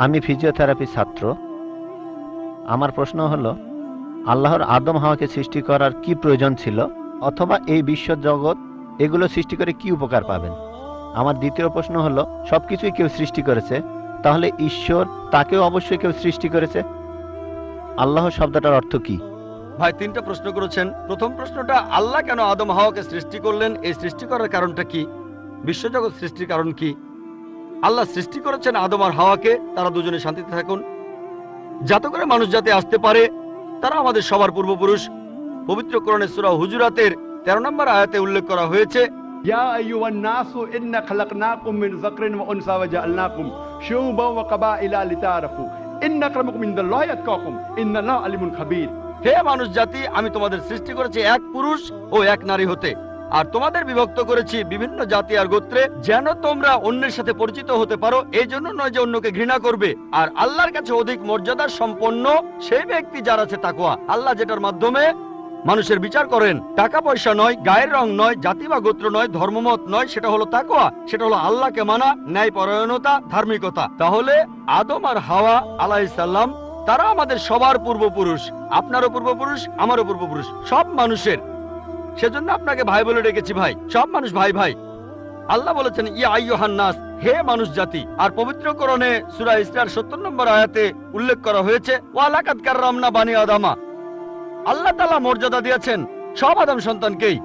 আমি ফিজিওথেরাপি ছাত্র। আমার প্রশ্ন হলো, আল্লাহর আদম হাওয়াকে সৃষ্টি করার কি প্রয়োজন ছিল, অথবা এই বিশ্ব জগৎ এগুলো সৃষ্টি করে কি উপকার পাবেন? আমার দ্বিতীয় প্রশ্ন হলো, সবকিছুই কেউ সৃষ্টি করেছে, তাহলে ঈশ্বর তাকেও অবশ্যই কেউ সৃষ্টি করেছে। আল্লাহ শব্দটার অর্থ কি? ভাই 3টা প্রশ্ন করেছেন। প্রথম প্রশ্নটা, আল্লাহ কেন আদম হাওয়াকে সৃষ্টি করলেন, এই সৃষ্টি করার কারণটা কি, বিশ্বজগৎ সৃষ্টির কারণ কি? আল্লাহ সৃষ্টি করেছেন আদম আর হাওয়াকে, তারা দুজনে শান্তিতে থাকুন, যাতে করে মানুষ যাতে আসতে পারে। তারা আমাদের সবার পূর্বপুরুষ। পবিত্র কোরআনে সূরা হুজুরাতের 13 নম্বর আয়াতে উল্লেখ করা হয়েছে, ইয়া আইয়ুহান নাসু ইন্না খালাকনাকুম মিন যাকরিন ওয়া উনসা ওয়া জাআলনাকুম শুউবান ওয়া কাবাইলা লিতাআরাফু ইন্না আক্রামাকুম ইনদাল্লাহি আতকাকুম ইন্নাল্লাহা আলিমুন খাবীর। হে মানুষ জাতি, আমি তোমাদের সৃষ্টি করেছি এক পুরুষ ও এক নারী হতে, আর তোমাদের বিভক্ত করেছি বিভিন্ন জাতি আর গোত্রে, যেন তোমরা অন্যের সাথে পরিচিত হতে পারো। এই জন্য নয় যে অন্যকে ঘৃণা করবে। আর আল্লাহর কাছে অধিক মর্যাদা সম্পন্ন সেই ব্যক্তি যার আছে তাকওয়া। আল্লাহ যেটার মাধ্যমে মানুষের বিচার করেন, টাকা পয়সা নয়, গায়ের রং নয়, জাতি বা গোত্র নয়, ধর্মমত নয়, সেটা হলো তাকওয়া। সেটা হলো আল্লাহকে মানা, ন্যায়পরায়ণতা, ধার্মিকতা। তাহলে আদম আর হাওয়া আলাইহিস সালাম তারা আমাদের সবার পূর্বপুরুষ, আপনারও পূর্বপুরুষ, আমারও পূর্বপুরুষ, সব মানুষের। সেজন্য আপনাকে ভাই বলে ডেকেছি। ভাই, সব মানুষ ভাই ভাই। আল্লাহ বলেছেন ইয়া আইয়ুহান নাস, হে মানুষ জাতি। আর পবিত্র কোরআনে সূরা ইসরার 70 নম্বর আয়াতে উল্লেখ করা হয়েছে, ওয়া লাকাদ কাররামনা বানি আদামা। আল্লাহ তাআলা মর্যাদা দিয়েছেন সব আদম সন্তানকেই।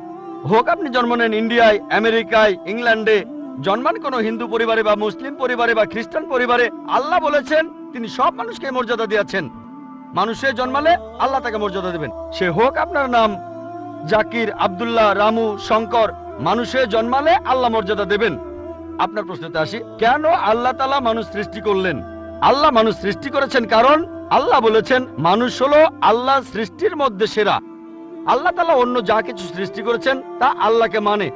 হোক আপনি জন্ম নেন ইন্ডিয়ায়, আমেরিকায়, ইংল্যান্ডে, জন্মান কোনো হিন্দু পরিবারে বা মুসলিম পরিবারে বা খ্রিস্টান পরিবারে, আল্লাহ বলেছেন তিনি সব মানুষকে মর্যাদা দিয়েছেন। মানুষে জন্মালে আল্লাহ তাকে মর্যাদা দেবেন। সে হোক আপনার নাম জাকির, আব্দুল্লাহ, রামু, শঙ্কর, মানুষে জন্মালে আল্লাহ মর্যাদা দেবেন। আপনার প্রশ্নতে আসি, কেন আল্লাহ তাআলা মানুষ সৃষ্টি করলেন? আল্লাহ মানুষ সৃষ্টি করেছেন কারণ আল্লাহ বলেছেন মানুষ হলো আল্লাহ সৃষ্টির মধ্যে সেরা। আল্লাহ তাআলা অন্য যা কিছু সৃষ্টি করেছেন তা আল্লাহকে মানে।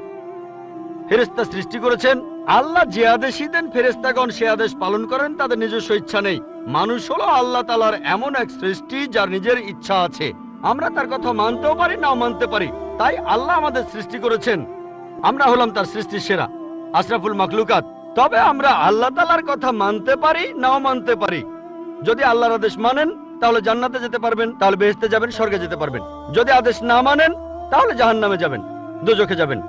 ফেরেশতা সৃষ্টি করেছেন, আল্লাহ যে আদেশই দেন ফেরেশতাগণ সে আদেশ পালন করেন, তাদের নিজস্ব ইচ্ছা নেই। মানুষ হলো আল্লাহ তাআলার এমন এক সৃষ্টি যার নিজের ইচ্ছা আছে। আমরা তার কথা মানতেও পারি, নাও মানতে পারি। তাই আল্লাহ আমাদের সৃষ্টি করেছেন, আমরা হলাম তার সৃষ্টির সেরা, আশরাফুল মাখলুকাত। তবে আমরা আল্লাহ তাআলার কথা মানতে পারি, নাও মানতে পারি। যদি আল্লাহর আদেশ মানেন তাহলে জান্নাতে যেতে পারবেন, তাহলে বেহেশতে যাবেন, স্বর্গে যেতে পারবেন। যদি আদেশ না মানেন তাহলে জাহান্নামে যাবেন, দোজখে যাবেন।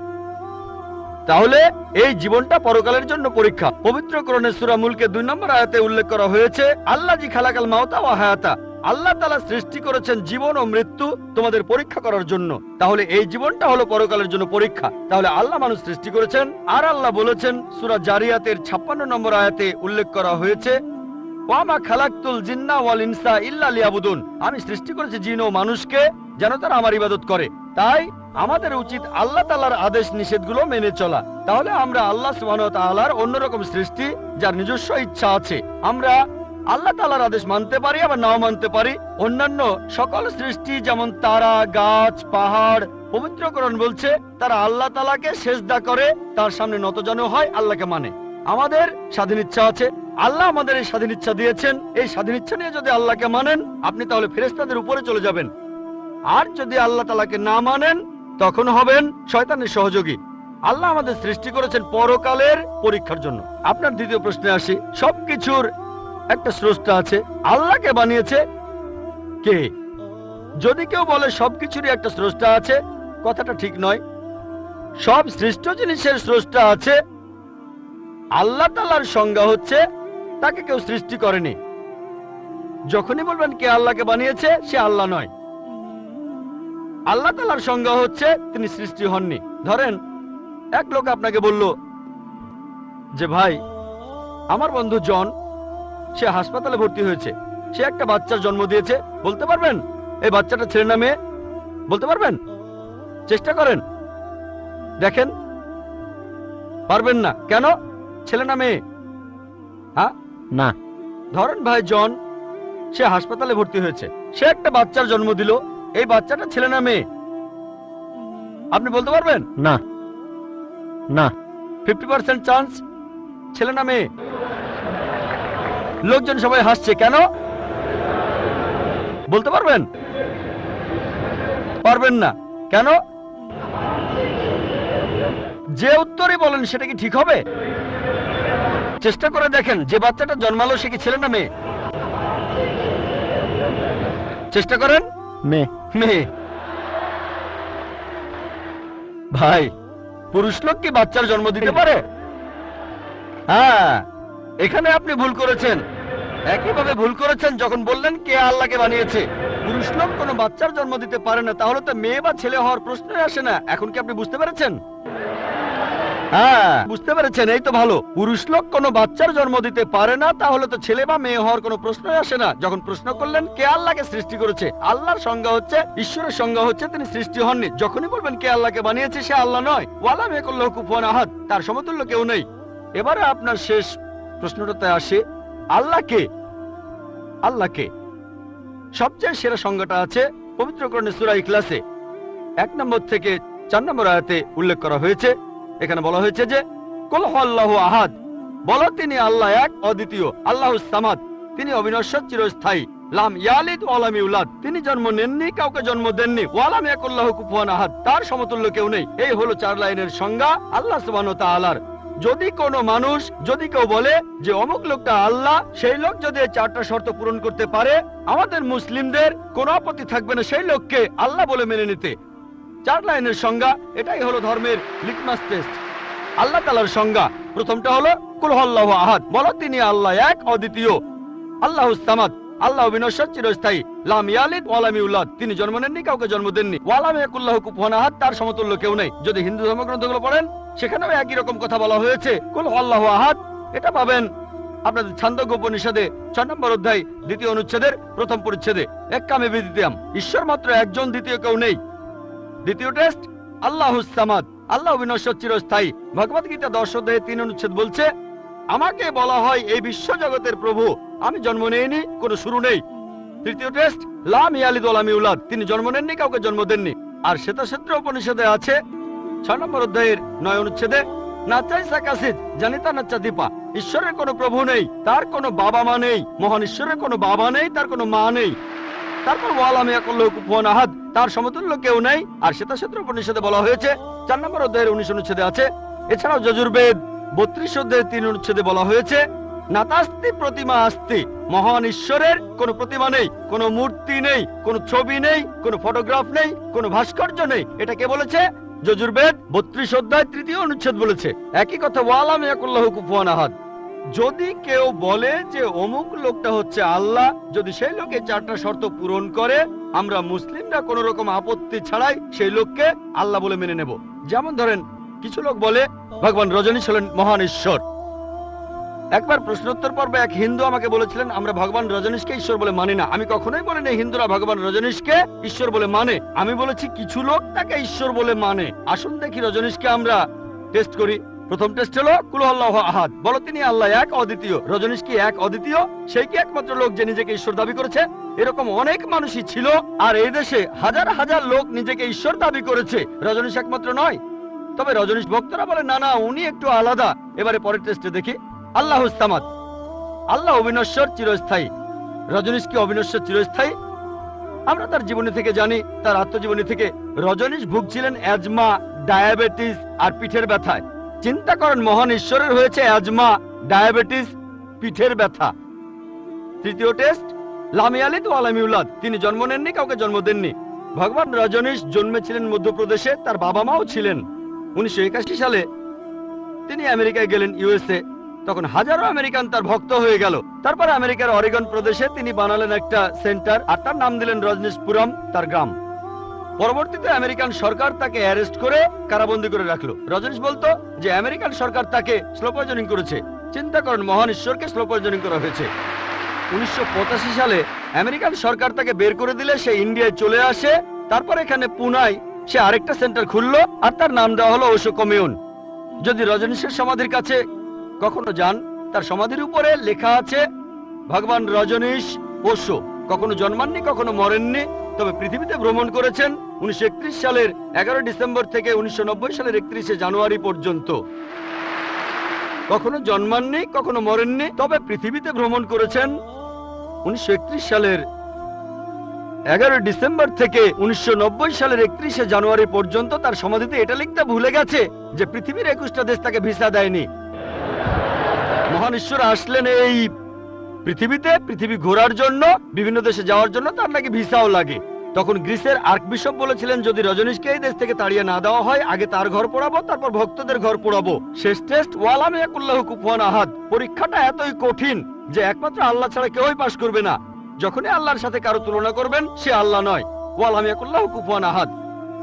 তাহলে এই জীবনটা পরকালের জন্য পরীক্ষা। পবিত্র কোরআনে সূরা মুলকে 2 নম্বর আয়াতে উল্লেখ করা হয়েছে, আল্লাযী খালাকাল মাউতা ওয়া হায়াতা। আল্লাহ তাআলা সৃষ্টি করেছেন জীবন ও মৃত্যু তোমাদের পরীক্ষা করার জন্য। তাহলে এই জীবনটা হলো পরকালের জন্য পরীক্ষা। তাহলে আল্লাহ মানুষ সৃষ্টি করেছেন। আর আল্লাহ বলেছেন সূরা জারিয়াতের 56 নম্বর আয়াতে উল্লেখ করা হয়েছে, ওয়ামা খালাকতুল জিন্না ওয়াল ইনসা ইল্লা লিয়াবুদুন। আমি সৃষ্টি করেছি জিন ও মানুষকে যেন তারা আমার ইবাদত করে। তাই আমাদের উচিত আল্লাহ তাআলার আদেশ নিষেধগুলো মেনে চলা। তাহলে আমরা আল্লাহ সুবহানাহু ওয়া তাআলার অন্যরকম সৃষ্টি যার নিজস্ব ইচ্ছা আছে। আমরা আল্লাহ তাআলার আদেশ মানতে পারি, আবার নাও মানতে পারি। অন্যান্য সকল সৃষ্টি যেমন তারা, গাছ, পাহাড়, পবিত্র কোরআন বলছে তারা আল্লাহ তাআলাকে সেজদা করে, তার সামনে নতজানু হয়, আল্লাহকে মানে। আমাদের স্বাধীন ইচ্ছা আছে, আল্লাহ আমাদের এই স্বাধীন ইচ্ছা দিয়েছেন। এই স্বাধীন ইচ্ছা নিয়ে যদি আল্লাহকে মানেন আপনি তাহলে ফেরেশতাদের উপরে চলে যাবেন। আর যদি আল্লাহ তাআলাকে না মানেন তখন হবেন শয়তানের সহযোগী। আল্লাহ আমাদের সৃষ্টি করেছেন পরকালের পরীক্ষার জন্য। আপনার দ্বিতীয় প্রশ্নে আসি, সবকিছুর একটা স্রষ্টা আছে, আল্লাহকে বানিয়েছে কে? যদি কেউ বলে সবকিছুরই একটা স্রষ্টা আছে, কথাটা ঠিক নয়। সব সৃষ্ট জিনিসের স্রষ্টা আছে। আল্লাহ তাআলার সংজ্ঞা হচ্ছে তাকে কেউ সৃষ্টি করেনি। যখনই বলবেন কে আল্লাহকে বানিয়েছে, সে আল্লাহ নয়। আল্লাহ তাআলার সংজ্ঞা হচ্ছে তিনি সৃষ্টি হননি। ধরেন এক লোক আপনাকে বলল যে ভাই, আমার বন্ধু জন, সে হাসপাতালে ভর্তি হয়েছে, সে একটা বাচ্চার জন্ম দিয়েছে। বলতে পারবেন এই বাচ্চাটা ছেলে না মেয়ে? বলতে পারবেন? চেষ্টা করেন, দেখেন। পারবেন না কেন? ছেলে না মেয়ে? হ্যাঁ না। ধরেন ভাই জন, সে হাসপাতালে ভর্তি হয়েছে, সে একটা বাচ্চার জন্ম দিল। এই বাচ্চাটা ছেলে না মেয়ে? আপনি বলতে পারবেন? না না। 50% চান্স ছেলে না মেয়ে। লোকজন সবাই হাসছে কেন? বলতে পারবেন? পারবেন না কেন? যে উত্তরই বলেন সেটা কি ঠিক হবে? চেষ্টা করে দেখেন, যে বাচ্চাটা জন্মালো সে কি ছেলে না মেয়ে? চেষ্টা করেন। মেয়ে। মেয়ে। ভাই, পুরুষ লোক কি বাচ্চার জন্ম দিতে পারে? হ্যাঁ, এখানে আপনি ভুল করেছেন। একইভাবে ভুল করেছেন যখন বললেন কে আল্লাহকে বানিয়েছে। পুরুষ লোক কোনো বাচ্চার জন্ম দিতে পারে না, তাহলে তো মেয়ে বা ছেলে হওয়ার প্রশ্নই আসে না। এখন কি আপনি বুঝতে পেরেছেন? হ্যাঁ, বুঝতে পেরেছেন, এই তো ভালো। পুরুষ লোক কোনো বাচ্চার জন্ম দিতে পারে না, তাহলে তো ছেলে বা মেয়ে হওয়ার কোনো প্রশ্নই আসে না। যখন প্রশ্ন করলেন কে আল্লাহকে সৃষ্টি করেছে, আল্লাহর সংজ্ঞা হচ্ছে, ঈশ্বরের সংজ্ঞা হচ্ছে তিনি সৃষ্টি হননি। যখনই বলবেন কে আল্লাহকে বানিয়েছে, সে আল্লাহ নয়। ওয়ালাম ইয়াকুল্লাহু কুফুয়ান আহাদ, তার সমতুল্য কেউ নেই। এবারে আপনার শেষ প্রশ্নটাতে আসে, আল্লাহ কে? আল্লাহ কে? সবচেয়ে সেরা সংজ্ঞাটা আছে পবিত্র কোরআনে সূরা ইখলাসে 1 নম্বর থেকে 4 নম্বর আয়াতে উল্লেখ করা হয়েছে। এখানে বলা হয়েছে যে কুল হুয়াল্লাহু আহাদ, বলো তিনি আল্লাহ এক, অদ্বিতীয়। আল্লাহুস সামাদ, তিনি অবিনশ্বর, চিরস্থায়ী। লাম ইয়ালিদ ওয়া লাম ইউলাদ, তিনি জন্ম নেননি, কাউকে জন্ম দেননি। ওয়া লাম ইয়াকুল্লাহু কুফুয়ান আহাদ, তার সমতুল্য কেউ নেই। এই হলো 4 লাইনের সংজ্ঞা আল্লাহ সুবহানাহু ওয়া তাআলার। যদি কোনো মানুষ, যদি কেউ বলে যে অমুক লোকটা আল্লাহ, সেই লোক যদি এই 4টা শর্ত পূরণ করতে পারে, আমাদের মুসলিমদের কোনো আপত্তি থাকবে না সেই লোককে আল্লাহ বলে মেনে নিতে। 4 লাইনের সংজ্ঞা, এটাই হলো ধর্মের লিটমাস টেস্ট। আল্লাহ তাআলার সংজ্ঞা প্রথমটা হলো কুল হুয়াল্লাহু আহাদ, বলো তিনি আল্লাহ এক, অদ্বিতীয়। আল্লাহুস সামাদ, আল্লাহ বিনশ্বর, চিরস্থায়ী। লাম ইয়ালিদ ওয়া লাম ইউলাদ, তিনি জন্ম নেননি, কাউকে জন্ম দেননি। ওয়া লাম ইয়াকুল্লাহু কুফুয়ান আহাদ, তার সমতুল্য কেউ নেই। যদি হিন্দু ধর্মগ্রন্থগুলো পড়েন, সেখানেও একই রকম কথা বলা হয়েছে, কুল হুয়াল্লাহু আহাদ। এটা পাবেন আপনাদের ছান্দোগ্য উপনিষদে 6 নম্বর অধ্যায় 2য় অনুচ্ছেদের 1ম পরিচ্ছেদে। এক্কামে বিদ্যিতাম, ঈশ্বর মাত্র একজন, দ্বিতীয় কেউ নেই। দ্বিতীয় টেস্ট আল্লাহুস সামাদ, আল্লাহ বিনশ্বর, চিরস্থায়ী। ভগবত গীতা 10 অধ্যায়ে 3 অনুচ্ছেদ বলছে, আমাকে বলা হয় এই বিশ্ব জগতের প্রভু, আমি জন্ম নেইনি, কোনো শুরু নেই। তৃতীয় টেস্ট লাম ইয়ালিদ ওয়া লাম ইউলাদ, তিনি জন্ম নেননি, কাউকে জন্ম দেননি। আর শ্বেতাক্ষেত্র উপনিষদে আছে 6 নম্বর অধ্যায়ের 9 অনুচ্ছেদে, নাচাই সাকাসিদ জানিতা নাচা দীপা, ঈশ্বরের কোনো প্রভু নেই, তার কোনো বাবা মা নেই। মহান ঈশ্বরের কোনো বাবা নেই, তার কোনো মা নেই। তারপর ওয়ালাম ইয়াকুল্লাহু কুফুয়ান আহাদ, তার সমতুল্য কেউ নেই। আর শ্বেতাক্ষেত্র উপনিষদে বলা হয়েছে 4 নম্বর অধ্যায়ের 19 অনুচ্ছেদে আছে। এছাড়াও যজুর্বেদ 32 অধ্যায়ের 3 অনুচ্ছেদে বলা হয়েছে, নাতাস্তি প্রতিমা আস্তি, মহান ঈশ্বরের কোনো প্রতিমা নেই, কোনো মূর্তি নেই, কোনো ছবি নেই, কোনো ফটোগ্রাফ নেই, কোনো ভাস্কর্য নেই। এটা কে বলেছে? যজুর্বেদ 32 অধ্যায় 3য় অনুচ্ছেদ বলেছে একই কথা, ওয়ালাম ইয়াকুল্লাহু কুফুয়ান আহাদ। যদি কেউ বলে যে অমুক লোকটা হচ্ছে আল্লাহ, যদি সেই লোকে 4টা শর্ত পূরণ করে, আমরা মুসলিমরা কোনো রকম আপত্তি ছাড়াই সেই লোককে আল্লাহ বলে মেনে নেব। যেমন ধরেন, কিছু লোক বলে ভগবান রজনীশ হলেন মহান ঈশ্বর। একবার প্রশ্নোত্তর পর্বে এক হিন্দু আমাকে বলেছিলেন, আমরা ভগবান রজনীশকে ঈশ্বর বলে মানি না। আমি কখনোই বলিনি হিন্দুরা ভগবান রজনীশকে ঈশ্বর বলে মানে। আমি বলেছি কিছু লোক তাকে ঈশ্বর বলে মানে। আসুন দেখি রজনীশকে আমরা টেস্ট করি। প্রথম টেস্ট হলো কুল হুয়াল্লাহু আহাদ, বলো তিনি আল্লাহ এক, অদ্বিতীয়। রজনীশ কি এক, অদ্বিতীয়? সেই কি একমাত্র লোক যে নিজেকে ঈশ্বর দাবি করেছে? এরকম অনেক মানুষই ছিল, আর এই দেশে হাজার হাজার লোক নিজেকে ঈশ্বর দাবি করেছে। রজনীশ একমাত্র নয়। তবে রজনীশ ভক্তরা বলে না না, উনি একটু আলাদা। এবারে পরের টেস্টে দেখি। আল্লাহুস সামাদ, আল্লাহ অবিনশ্বর, চিরস্থায়ী। রজনীশ কি অবিনশ্বর, চিরস্থায়ী? আমরা তার জীবনী থেকে জানি, তার আত্মজীবনী থেকে। রজনীশ ভুগছিলেন অ্যাজমা, ডায়াবেটিস আর পিঠের ব্যথায়। চিন্তা করেন, মহান ঈশ্বরের হয়েছে অ্যাজমা, ডায়াবেটিস, পিঠের ব্যথা। তৃতীয় টেস্ট লাম ইয়ালিদ ওয়া লাম ইউলাদ, তিনি জন্ম নেননি, কাউকে জন্ম দেননি। ভগবান রজনীশ জন্মেছিলেন মধ্যপ্রদেশে, তার বাবা মাও ছিলেন। 1981 সালে তিনি আমেরিকায় গেলেন, ইউএসএ। তখন হাজারো আমেরিকান তার ভক্ত হয়ে গেল। তারপর আমেরিকার অরিগন প্রদেশে তিনি বানালেন একটা সেন্টার, আর তার নাম দিলেন রজনীশপুরম, তার গ্রাম। পরবর্তীতে আমেরিকান সরকার তাকে অ্যারেস্ট করে কারাবন্দী করে রাখলো। রজনীশ বলতো যে আমেরিকান সরকার তাকে স্লো পয়জনিং করেছে। চিন্তা করেন, মহান ঈশ্বরকে স্লো পয়জনিং করা হয়েছে। 1985 সালে আমেরিকান সরকার তাকে বের করে দিলে সে ইন্ডিয়ায় চলে আসে। তারপর এখানে পুনায় সে আরেকটা সেন্টার খুললো, আর তার নাম দেওয়া হলো ওশো কমিউন। যদি রজনীশের সমাধির কাছে কখনো যান, তার সমাধির উপরে লেখা আছে ভগবান রজনীশ ওশো কখনো জন্মাননি, কখনো মরেননি, তবে পৃথিবীতে ভ্রমণ করেছেন 1931 সালের 11 ডিসেম্বর থেকে 1990 সালের 31শে জানুয়ারি পর্যন্ত। কখনো জন্মাননি, কখনো মরেননি, তবে পৃথিবীতে ভ্রমণ করেছেন 1931 সালের 11 ডিসেম্বর থেকে 1990 সালের 31শে জানুয়ারি পর্যন্ত। তার সমাধিতে এটা লিখতে ভুলে গেছে যে পৃথিবীর 21টা দেশ তাকে ভিসা দেয়নি। মহান ঈশ্বর আসলেন এই পৃথিবীতে, পৃথিবী ঘোরার জন্য, বিভিন্ন দেশে যাওয়ার জন্য তার নাকি ভিসাও লাগে। তখন গ্রিসের আর্কবিশপ বলেছিলেন, যদি রজনীশকে এই দেশ থেকে তাড়িয়ে না দেওয়া হয়, আগে তার ঘর পোড়াবো, তারপর ভক্তদের ঘর পোড়াবো। শেষ টেস্ট ওয়ালাম ইয়াকুল্লাহু কুফুয়ান আহাদ। পরীক্ষাটা এতই কঠিন যে একমাত্র আল্লাহ ছাড়া কেউই পাশ করবে না। যখনই আল্লাহর সাথে কারো তুলনা করবেন, সে আল্লাহ নয়। ওয়ালাম ইয়াকুল্লাহু কুফুয়ান আহাদ।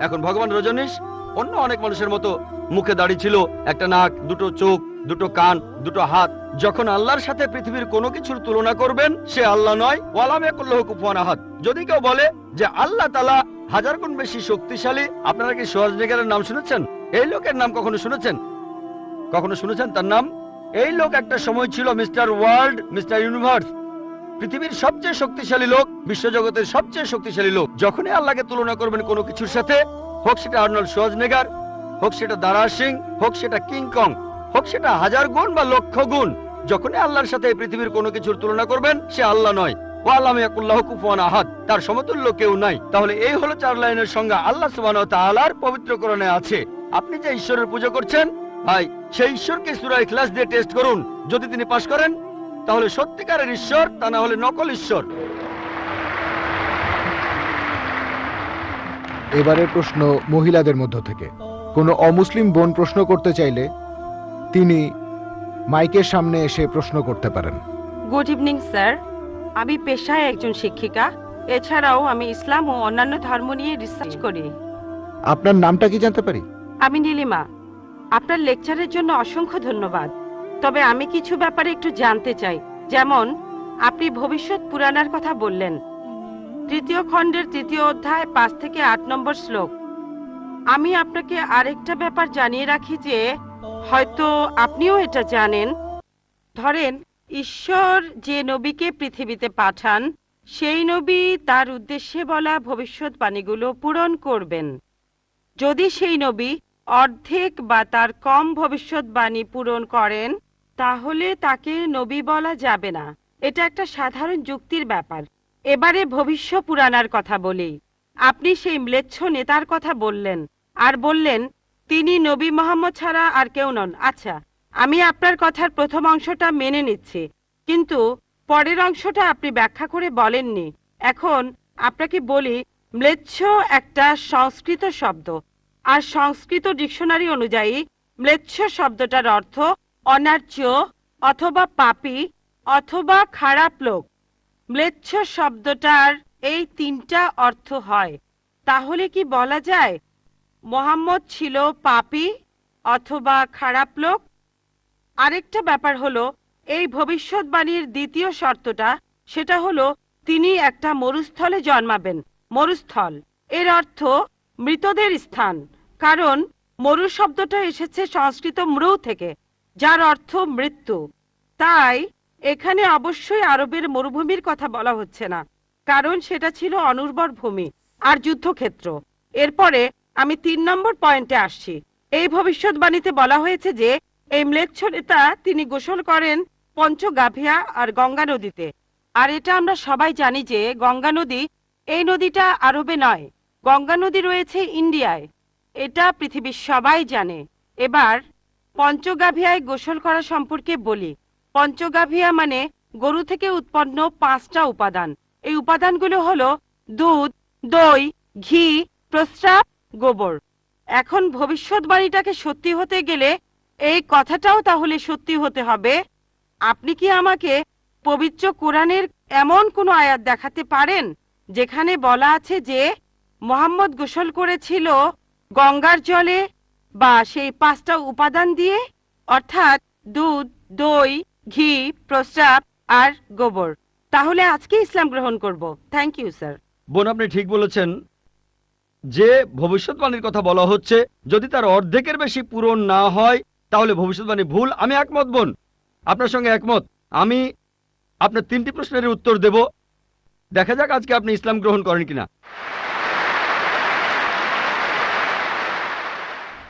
এখন ভগবান রজনীশ অন্য অনেক মানুষের মতো মুখে দাড়ি ছিল, একটা নাক, দুটো চোখ, দুটো কান, দুটো হাত। যখন আল্লাহর সাথে পৃথিবীর কোনো কিছুর তুলনা করবেন, সে আল্লাহ নয়। ওয়ালাম ইয়াকুল্লাহু কুফুয়ান আহাদ। যদি কেউ বলে যে আল্লাহ তাআলা হাজার গুণ বেশি শক্তিশালী, আপনারা কি শোয়াজনেগারের নাম শুনেছেন? এই লোকের নাম কখনো শুনেছেন? কখনো শুনেছেন তার নাম? এই লোক একটা সময় ছিল মিস্টার ওয়ার্ল্ড, মিস্টার ইউনিভার্স, পৃথিবীর সবচেয়ে শক্তিশালী লোক, বিশ্বজগতের সবচেয়ে শক্তিশালী লোক। যখনই আল্লাহকে তুলনা করবেন কোনো কিছুর সাথে, হোক সেটা আর্নল্ড শোয়াজনেগার, হোক সেটা দারা সিং, হোক সেটা কিং কং, হোক সেটা হাজার গুণ বা লক্ষ গুণ, যখনই আল্লাহর সাথে পৃথিবীর কোনো কিছুর তুলনা করবেন, সে আল্লাহ নয়। ওয়ালাম ইয়াকুল্লাহু কুফুয়ান আহাদ। তার সমতুল্য কেউ নাই। তাহলে এই হলো 4 লাইনের সংজ্ঞা আল্লাহ সুবহানাহু ওয়া তাআলার পবিত্র কোরআনে আছে। আপনি যে ঈশ্বরের পূজা করছেন, ভাই, সেই ঈশ্বরকে সূরা ইখলাস দিয়ে টেস্ট করুন। যদি তিনি পাশ করেন, তাহলে সত্যিকারের ঈশ্বর, তা না হলে নকল ঈশ্বর। এবারের প্রশ্ন মহিলাদের মধ্য থেকে। কোনো অমুসলিম বোন প্রশ্ন করতে চাইলে তিনি মাইকের সামনে এসে প্রশ্ন করতে পারেন। গুড ইভিনিং স্যার, আমি পেশায় একজন শিক্ষিকা। এছাড়াও আমি ইসলাম ও অন্যান্য ধর্ম নিয়ে রিসার্চ করি। আপনার নামটা কি জানতে পারি? আমি নীলিমা। আপনার লেকচারের জন্য অসংখ্য ধন্যবাদ। তবে আমি কিছু ব্যাপারে একটু জানতে চাই। যেমন আপনি ভবিষ্যৎ পুরাণের কথা বললেন, 3য় খণ্ডের 3য় অধ্যায় 5 থেকে 8 নম্বর শ্লোক। আমি আপনাকে আরেকটা ব্যাপার জানিয়ে রাখি যে হয়তো আপনিও এটা জানেন। ধরেন ঈশ্বর যে নবীকে পৃথিবীতে পাঠান, সেই নবী তার উদ্দেশ্যে বলা ভবিষ্যৎবাণীগুলো পূরণ করবেন। যদি সেই নবী অর্ধেক বা তার কম ভবিষ্যৎবাণী পূরণ করেন, তাহলে তাকে নবী বলা যাবে না। এটা একটা সাধারণ যুক্তির ব্যাপার। এবারে ভবিষ্য পুরাণার কথা বলি। আপনি সেই ম্লেচ্ছ নেতার কথা বললেন আর বললেন তিনি নবী মোহাম্মদ ছাড়া আর কেউ নন। আচ্ছা, আমি আপনার কথার প্রথম অংশটা মেনে নিচ্ছি, কিন্তু পরের অংশটা আপনি ব্যাখ্যা করে বলেননি। এখন আপনাকে বলি, ম্লেচ্ছ একটা সংস্কৃত শব্দ, আর সংস্কৃত ডিকশনারি অনুযায়ী ম্লেচ্ছ শব্দটার অর্থ অনার্য অথবা পাপী অথবা খারাপ লোক। ম্লেচ্ছ শব্দটার এই 3টা অর্থ হয়। তাহলে কি বলা যায় মোহাম্মদ ছিল পাপী অথবা খারাপ লোক? আরেকটা ব্যাপার হলো, এই ভবিষ্যৎবাণীর দ্বিতীয় শর্তটা, সেটা হলো তিনি একটা মরুস্থলে জন্মাবেন। মরুস্থল এর অর্থ মৃতদের স্থান, কারণ মরু শব্দটা এসেছে সংস্কৃত মৃ থেকে, যার অর্থ মৃত্যু। তাই এখানে অবশ্যই আরবের মরুভূমির কথা বলা হচ্ছে না, কারণ সেটা ছিল অনুর্বর ভূমি আর যুদ্ধক্ষেত্র। এরপরে আমি 3 নম্বর পয়েন্টে আসছি। এই ভবিষ্যৎবাণীতে বলা হয়েছে যে এই ম্লেচ্ছ নেতা তিনি গোসল করেন পঞ্চগাভিয়া আর গঙ্গা নদীতে। আর এটা আমরা সবাই জানি যে গঙ্গা নদী, এই নদীটা আরবে নয়, গঙ্গা নদী রয়েছে ইন্ডিয়ায়। এটা পৃথিবীর সবাই জানে। এবার পঞ্চগাভিয়ায় গোসল করা সম্পর্কে বলি। পঞ্চগাভিয়া মানে গরু থেকে উৎপন্ন 5টা উপাদান। এই উপাদানগুলো হলো দুধ, দই, ঘি, প্রস্রাব, গোবর। এখন ভবিষ্যৎবাণীটাকে সত্যি হতে গেলে এই কথাটাও তাহলে সত্যি হতে হবে। আপনি কি আমাকে পবিত্র কোরআনের এমন কোনো আয়াত দেখাতে পারেন যেখানে বলা আছে যে মোহাম্মদ গোসল করেছিল গঙ্গার জলে বা সেই 5টা উপাদান দিয়ে, অর্থাৎ দুধ, দই, ঘি, প্রস্রাব আর গোবর? তাহলে আজকে ইসলাম গ্রহণ করব। Thank you sir. বোন, আপনি ঠিক বলেছেন যে ভবিষ্যৎবাণীর কথা বলা হচ্ছে, যদি তার অর্ধেকের বেশি পূরণ না হয় তাহলে ভবিষ্যৎবাণী ভুল। আমি একমত বোন, আপনার সঙ্গে একমত। আমি আপনার 3টি প্রশ্নের উত্তর দেব। দেখা যাক আজকে আপনি ইসলাম গ্রহণ করেন কিনা।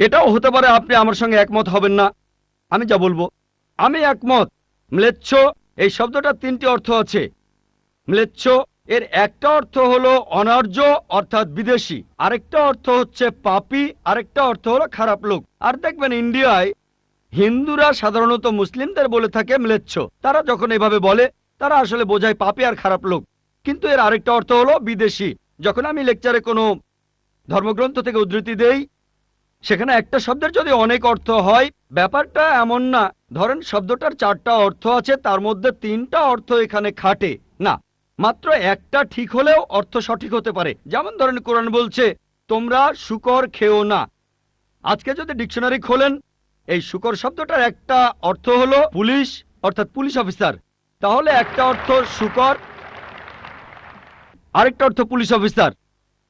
এটাও হতে পারে আপনি আমার সঙ্গে একমত হবেন না। আমি যা বলবো, আমি একমত। ম্লেচ্ছ এই শব্দটার 3টি অর্থ আছে। ম্লেচ্ছ এর একটা অর্থ হলো অনার্য অর্থাৎ বিদেশি, আরেকটা অর্থ হচ্ছে পাপী, আরেকটা অর্থ হলো খারাপ লোক। আর দেখবেন ইন্ডিয়ায় হিন্দুরা সাধারণত মুসলিমদের বলে থাকে ম্লেচ্ছ। তারা যখন এভাবে বলে তারা আসলে বোঝায় পাপী আর খারাপ লোক। কিন্তু এর আরেকটা অর্থ হলো বিদেশি। যখন আমি লেকচারে কোনো ধর্মগ্রন্থ থেকে উদ্ধৃতি দেই, সেখানে একটা শব্দের যদি অনেক অর্থ হয়, ব্যাপারটা এমন না ধরেন শব্দটার 4টা অর্থ আছে, তার মধ্যে 3টা অর্থ এখানে খাটে না, মাত্র একটা ঠিক হলেও অর্থ সঠিক হতে পারে। যেমন ধরেন কোরআন বলছে তোমরা শূকর খেও না। আজকে যদি ডিকশনারি খোলেন, এই শূকর শব্দটার একটা অর্থ হলো পুলিশ, অর্থাৎ পুলিশ অফিসার। তাহলে একটা অর্থ শূকর, আরেকটা অর্থ পুলিশ অফিসার।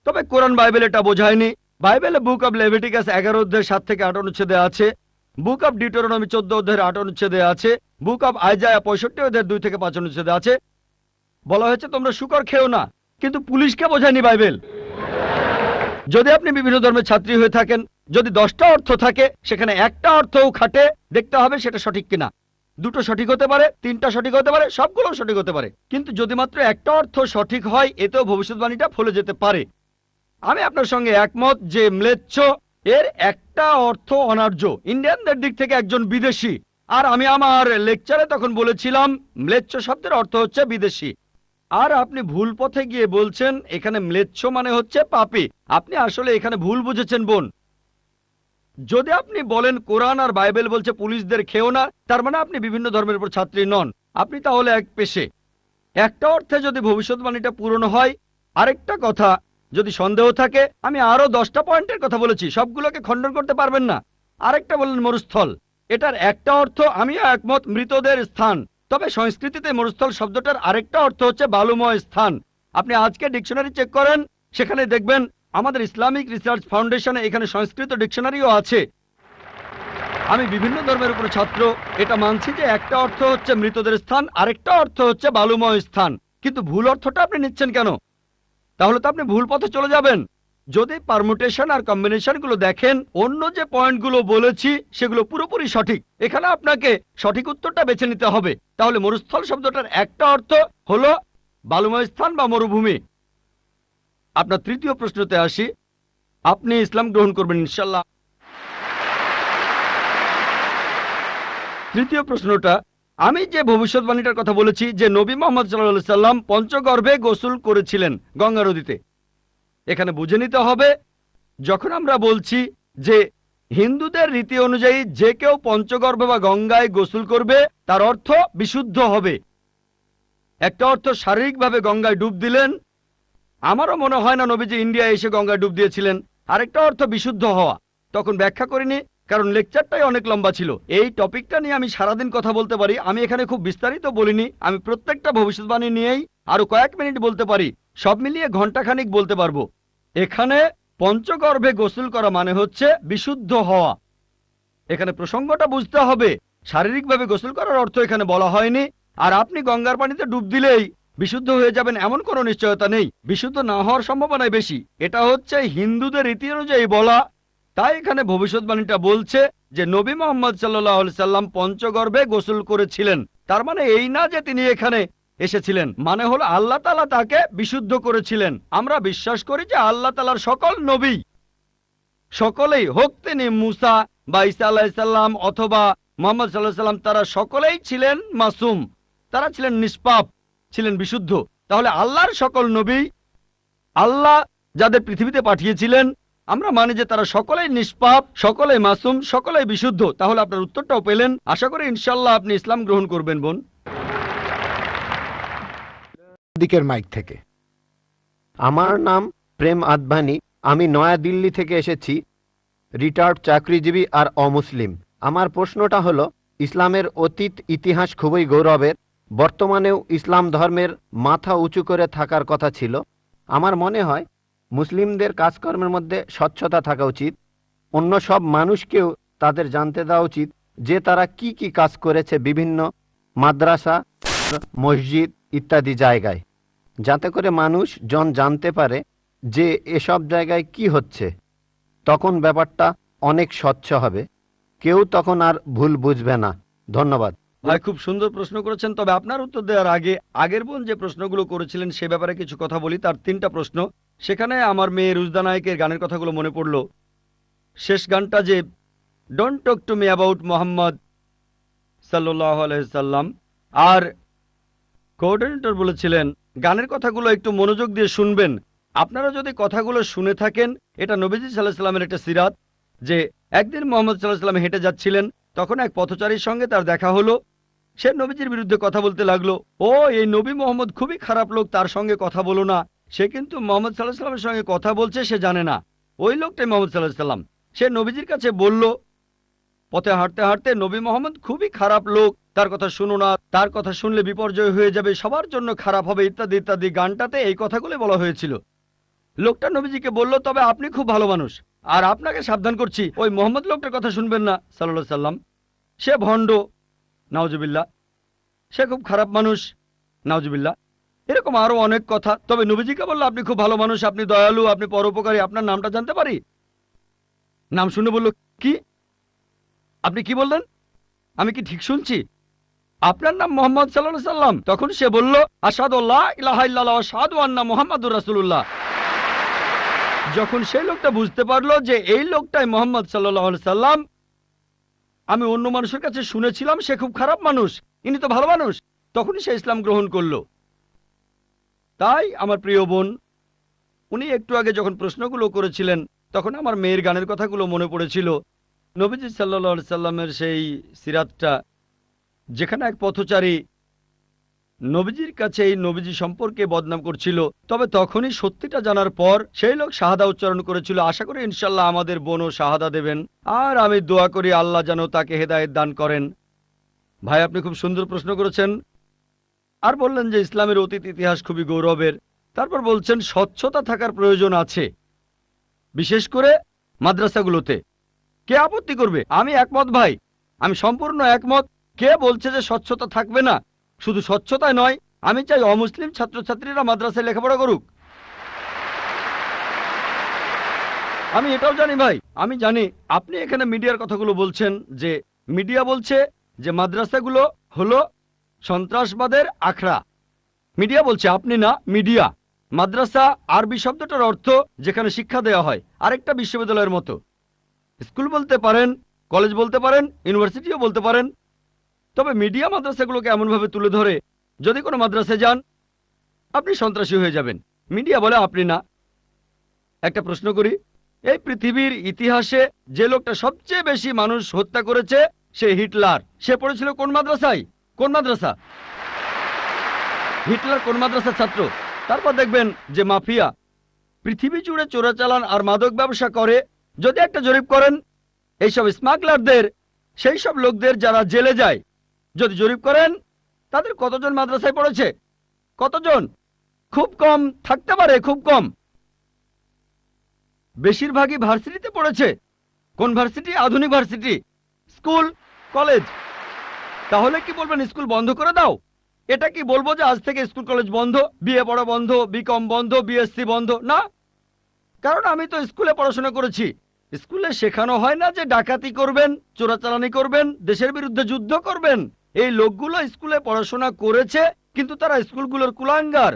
তবে কোরআন বাইবেল এটা বোঝায়নি। বাইবেলে বুক অব লেভিটিকাস 11 অধ্যায় 7 থেকে 8 অনুচ্ছেদে আছে, বুক অব ডিউটেরোনমি 14 অধ্যায়ের 8 অনুচ্ছেদে আছে, বুক অব আইজায়া 65 অধ্যায়ের 2 থেকে 5 অনুচ্ছেদে আছে, বলা হয়েছে তোমরা শূকর খেও না। কিন্তু পুলিশকে বোঝায়নি বাইবেল। যদি আপনি বিভিন্ন ধর্মের ছাত্রী হয়ে থাকেন, যদি 10টা অর্থ থাকে, সেখানে একটা অর্থও খাটে, দেখতে হবে সেটা সঠিক কিনা। 2টো সঠিক হতে পারে, 3টা সঠিক হতে পারে, সবগুলো সঠিক হতে পারে। কিন্তু যদি মাত্র একটা অর্থ সঠিক হয়, এতেও ভবিষ্যৎবাণীটা ফলে যেতে পারে। আমি আপনার সঙ্গে একমত যে ম্লেচ্ছ এর একটা অর্থ অনার্য, ইন্ডিয়ানদের দিক থেকে একজন বিদেশি। আর আমি আমার লেকচারে তখন বলেছিলাম ম্লেচ্ছ শব্দের অর্থ হচ্ছে বিদেশি। আর আপনি ভুল পথে গিয়ে বলছেন এখানে ম্লেচ্ছ মানে হচ্ছে পাপী। আপনি আসলে এখানে ভুল বুঝেছেন বোন। যদি আপনি বলেন কোরআন আর বাইবেল বলছে পুলিশদের খেও না, তার মানে আপনি বিভিন্ন ধর্মের উপর ছাত্রী নন, আপনি তাহলে এক পেশে। একটা অর্থে যদি ভবিষ্যৎবাণীটা পূরণ হয়। আরেকটা কথা, যদি সন্দেহ থাকে, আমি আরো 10টা পয়েন্টের কথা বলেছি, সবগুলোকে খণ্ডন করতে পারবেন না। আরেকটা বললেন মরুস্থল, এটার একটা অর্থ আমিও একমত, মৃতদের স্থান। তবে সংস্কৃতিতে মরুস্থল শব্দটার আরেকটা অর্থ হচ্ছে বালুময় স্থান। আপনি আজকে ডিকশনারি চেক করেন, সেখানে দেখবেন আমাদের ইসলামিক রিসার্চ ফাউন্ডেশনে এখানে সংস্কৃত ডিকশনারিও আছে। আমি বিভিন্ন ধর্মের উপর ছাত্র, এটা মানছি যে একটা অর্থ হচ্ছে মৃতদের স্থান, আরেকটা অর্থ হচ্ছে বালুময় স্থান। কিন্তু ভুল অর্থটা আপনি নিচ্ছেন কেন? তাহলে তো আপনি ভুল পথে চলে যাবেন। যদি পারমুটেশন আর কম্বিনেশন গুলো দেখেন, অন্য যে পয়েন্টগুলো বলেছি সেগুলো পুরোপুরি সঠিক। এখানে আপনাকে সঠিক উত্তরটা বেছে নিতে হবে। তাহলে মরুস্থল শব্দটার একটা অর্থ হলো বালুময় স্থান বা মরুভূমি। আপনার তৃতীয় প্রশ্নতে আসি, আপনি ইসলাম গ্রহণ করবেন ইনশাল্লাহ। তৃতীয় প্রশ্নটা, আমি যে ভবিষ্যৎবাণীটার কথা বলেছি যে নবী মোহাম্মদ সাল্লাল্লাহু আলাইহি সাল্লাম পঞ্চগর্ভে গোসল করেছিলেন গঙ্গা নদীতে, এখানে বুঝে নিতে হবে যখন আমরা বলছি যে হিন্দুদের রীতি অনুযায়ী যে কেউ পঞ্চগর্ভে বা গঙ্গায় গোসল করবে তার অর্থ বিশুদ্ধ হবে। একটা অর্থ শারীরিকভাবে গঙ্গায় ডুব দিলেন, আমারও মনে হয় না নবীজি ইন্ডিয়ায় এসে গঙ্গায় ডুব দিয়েছিলেন। আরেকটা অর্থ বিশুদ্ধ হওয়া, তখন ব্যাখ্যা করিনি কারণ লেকচারটাই অনেক লম্বা ছিল। এই টপিকটা নিয়ে আমি সারাদিন কথা বলতে পারি, আমি এখানে খুব বিস্তারিত বলিনি। আমি প্রত্যেকটা ভবিষ্যৎবাণী নিয়েই আরো কয়েক মিনিট বলতে পারি, সব মিলিয়ে ঘন্টাখানিক বলতে পারবো। এখানে পঞ্চগর্ভে গোসল করা মানে হচ্ছে বিশুদ্ধ হওয়া। এখানে প্রসঙ্গটা বুঝতে হবে, শারীরিকভাবে গোসল করার অর্থ এখানে বলা হয়নি। আর আপনি গঙ্গার পানিতে ডুব দিলেই বিশুদ্ধ হয়ে যাবেন এমন কোনো নিশ্চয়তা নেই, বিশুদ্ধ না হওয়ার সম্ভাবনাই বেশি। এটা হচ্ছে হিন্দুদের রীতি অনুযায়ী বলা। তাই এখানে ভবিষ্যৎবাণীটা বলছে যে নবী মোহাম্মদ সাল্লাল্লাহু আলাইহি সাল্লাম পঞ্চগর্ভে গোসল করেছিলেন। তার মানে এই না যে তিনি এখানে এসেছিলেন, মানে হলো আল্লাহ তাআলা তাকে বিশুদ্ধ করেছিলেন। আমরা বিশ্বাস করি যে আল্লাহ তাআলার সকল নবী, সকলেই হোক তিনি মুসা বা ঈসা আলাইহিস সালাম অথবা মুহাম্মদ সাল্লাল্লাহু আলাইহি সাল্লাম, তারা সকলেই ছিলেন মাসুম, তারা ছিলেন নিষ্পাপ, ছিলেন বিশুদ্ধ। তাহলে আল্লাহর সকল নবী, আল্লাহ যাদের পৃথিবীতে পাঠিয়েছিলেন, আমরা মানি যে তারা সকলেই নিষ্পাপ, সকলেই মাসুম, সকলেই বিশুদ্ধ। তাহলে আপনার উত্তরটাও পেলেন। আশা করি ইনশাআল্লাহ আপনি ইসলাম গ্রহণ করবেন বোন। দিকের মাইক থেকে। আমার নাম প্রেম আদভানি, আমি নয়াদিল্লি থেকে এসেছি, রিটায়ার্ড চাকরিজীবী আর অমুসলিম। আমার প্রশ্নটা হলো, ইসলামের অতীত ইতিহাস খুবই গৌরবের, বর্তমানেও ইসলাম ধর্মের মাথা উঁচু করে থাকার কথা ছিল। আমার মনে হয় মুসলিমদের কাজকর্মের মধ্যে স্বচ্ছতা থাকা উচিত। অন্য সব মানুষকেও তাদের জানতে দেওয়া উচিত যে তারা কি কি কাজ করেছে বিভিন্ন মাদ্রাসা, মসজিদ ইত্যাদি জায়গায়, যাতে করে মানুষজন জানতে পারে যে এসব জায়গায় কি হচ্ছে। তখন ব্যাপারটা অনেক স্বচ্ছ হবে, কেউ তখন আর ভুল বুঝবে না। ধন্যবাদ ভাই, খুব সুন্দর প্রশ্ন করেছেন। তবে আপনার উত্তর দেওয়ার আগে আগের বোন যে প্রশ্নগুলো করেছিলেন সে ব্যাপারে কিছু কথা বলি। তার 3টা প্রশ্ন, সেখানে আমার মেয়ে রুজদা নায়কের গানের কথাগুলো মনে পড়ল। শেষ গানটা যে don't talk to me about Mohammad সাল্লাল্লাহু আলাইহি সাল্লাম। আর কোঅর্ডিনেটর বলেছিলেন গানের কথাগুলো একটু মনোযোগ দিয়ে শুনবেন। আপনারা যদি কথাগুলো শুনে থাকেন, এটা নবীজি সাল্লাল্লাহু আলাইহি সাল্লামের একটা সিরাত যে একদিন মুহাম্মদ সাল্লাল্লাহু আলাইহি সাল্লাম হেঁটে যাচ্ছিলেন, তখন এক পথচারীর সঙ্গে তার দেখা হলো। সে নবীজির বিরুদ্ধে কথা বলতে লাগলো, ও এই নবী মোহাম্মদ খুবই খারাপ লোক, তার সঙ্গে কথা বলো না। সে কিন্তু মোহাম্মদ সাল্লাল্লাহু আলাইহি সাল্লামের সঙ্গে কথা বলছে, সে জানে না। ওই লোকটাই মোহাম্মদ সাল্লাল্লাহু আলাইহি সাল্লাম। সে নবীজির কাছে বলল, পথে হাঁটতে হাঁটতে, নবী মোহাম্মদ খুবই খারাপ লোক, তার কথা শুনো না, তার কথা শুনলে বিপর্যয় হয়ে যাবে, সবার জন্য খারাপ হবে, ইত্যাদি ইত্যাদি। গানটাতে এই কথাগুলো বলা হয়েছিল। লোকটা নবীজিকে বলল, তবে আপনি খুব ভালো মানুষ, আর আপনাকে সাবধান করছি ওই মোহাম্মদ লোকটার কথা শুনবেন না সাল্লাল্লাহু আলাইহি সাল্লাম। সে ভণ্ড, নাউজুবিল্লাহ, সে খুব খারাপ মানুষ, নাউজুবিল্লাহ। এরকম আরো অনেক কথা। তবে নবীজিকে বলল, আপনি খুব ভালো মানুষ, আপনি দয়ালু, আপনি পরোপকারী, আপনার নামটা জানতে পারি? নাম শুনে বলল, কি? আপনি কি বললেন? আমি কি ঠিক শুনছি? আপনার নাম মোহাম্মদ সাল্লাল্লাহু আলাইহি সাল্লাম? তখন সে বলল, আশহাদু আল্লা ইলাহা ইল্লাল্লাহ ওয়া আশহাদু আন্না মুহাম্মাদুর রাসূলুল্লাহ। যখন সেই লোকটা বুঝতে পারলো যে এই লোকটাই মোহাম্মদ সাল্লাল্লাহু আলাইহি সাল্লাম, আমি অন্য মানুষের কাছে শুনেছিলাম সে খুব খারাপ মানুষ, ইনি তো ভালো মানুষ, তখনই সে ইসলাম গ্রহণ করলো। তাই আমার প্রিয় বোন, উনি একটু আগে যখন প্রশ্নগুলো করেছিলেন, তখন আমার মেয়ের গানের কথাগুলো মনে পড়েছিল। নবীজি সাল্লাল্লাহু আলাইহি সাল্লামের সেই সিরাতটা, যেখানে এক পথচারী নবীজির কাছে এই নবীজি সম্পর্কে বদনাম করছিল, তবে তখনই সত্যিটা জানার পর সেই লোক শাহাদা উচ্চারণ করেছিল। আশা করি ইনশাল্লাহ আমাদের বোনও শাহাদা দেবেন, আর আমি দোয়া করি আল্লাহ যেন তাকে হেদায়েত দান করেন। ভাই, আপনি খুব সুন্দর প্রশ্ন করেছেন। আর বললেন যে ইসলামের অতীত ইতিহাস খুবই গৌরবের। তারপর বলছেন স্বচ্ছতা থাকার প্রয়োজন আছে, বিশেষ করে মাদ্রাসাগুলোতে। কে আপত্তি করবে? আমি একমত ভাই, আমি সম্পূর্ণ একমত। কে বলছে যে স্বচ্ছতা থাকবে না? শুধু স্বচ্ছতাই নয়, আমি চাই অমুসলিম ছাত্রছাত্রীরা মাদ্রাসায় লেখাপড়া করুক। আমি এটাও জানি ভাই, আমি জানি আপনি এখানে মিডিয়ার কথাগুলো বলছেন, যে মিডিয়া বলছে যে মাদ্রাসাগুলো হলো সন্ত্রাসবাদের আখড়া। মিডিয়া বলছে, আপনি না, মিডিয়া। মাদ্রাসা আরবি শব্দটার অর্থ যেখানে শিক্ষা দেওয়া হয়, আরেকটা বিশ্ববিদ্যালয়ের মতো। স্কুল বলতে পারেন, কলেজ বলতে পারেন, ইউনিভার্সিটিও বলতে পারেন। তবে মিডিয়া মাদ্রাসাগুলোকে এমনভাবে তুলে ধরে, যদি কোনো মাদ্রাসায় যান আপনি সন্ত্রাসী হয়ে যাবেন। মিডিয়া বলে আপনি না। একটা প্রশ্ন করি, এই পৃথিবীর ইতিহাসে যে লোকটা সবচেয়ে বেশি মানুষ হত্যা করেছে সে হিটলার। সে পড়েছিল কোন মাদ্রাসায়? কোন মাদ্রাসা? হিটলার কোন মাদ্রাসার ছাত্র? তারপর দেখবেন যে মাফিয়া পৃথিবী জুড়ে চোরাচালান আর মাদক ব্যবসা করে। যদি একটা জরিপ করেন এইসব স্মাগলারদের, সেই সব লোকদের যারা জেলে যায়, যদি জরিপ করেন তাদের কতজন মাদ্রাসায় পড়েছে? কতজন? খুব কম থাকতে পারে, খুব কম। বেশিরভাগই ভার্সিটিতে পড়েছে। কোন ভার্সিটি? আধুনিক ভার্সিটি, স্কুল, কলেজ। তাহলে কি বলবেন স্কুল বন্ধ করে দাও? এটা কি বলবো যে আজ থেকে স্কুল কলেজ বন্ধ, বিএ পড়া বন্ধ, বিকম বন্ধ, বিএসসি বন্ধ? না, কারণ আমি তো স্কুলে পড়াশোনা করেছি। স্কুলে শেখানো হয় না যে ডাকাতি করবেন, চোরাচালানি করবেন, দেশের বিরুদ্ধে যুদ্ধ করবেন। এই লোকগুলো স্কুলে পড়াশোনা করেছে, কিন্তু তারা স্কুলগুলোর কুলাঙ্গার।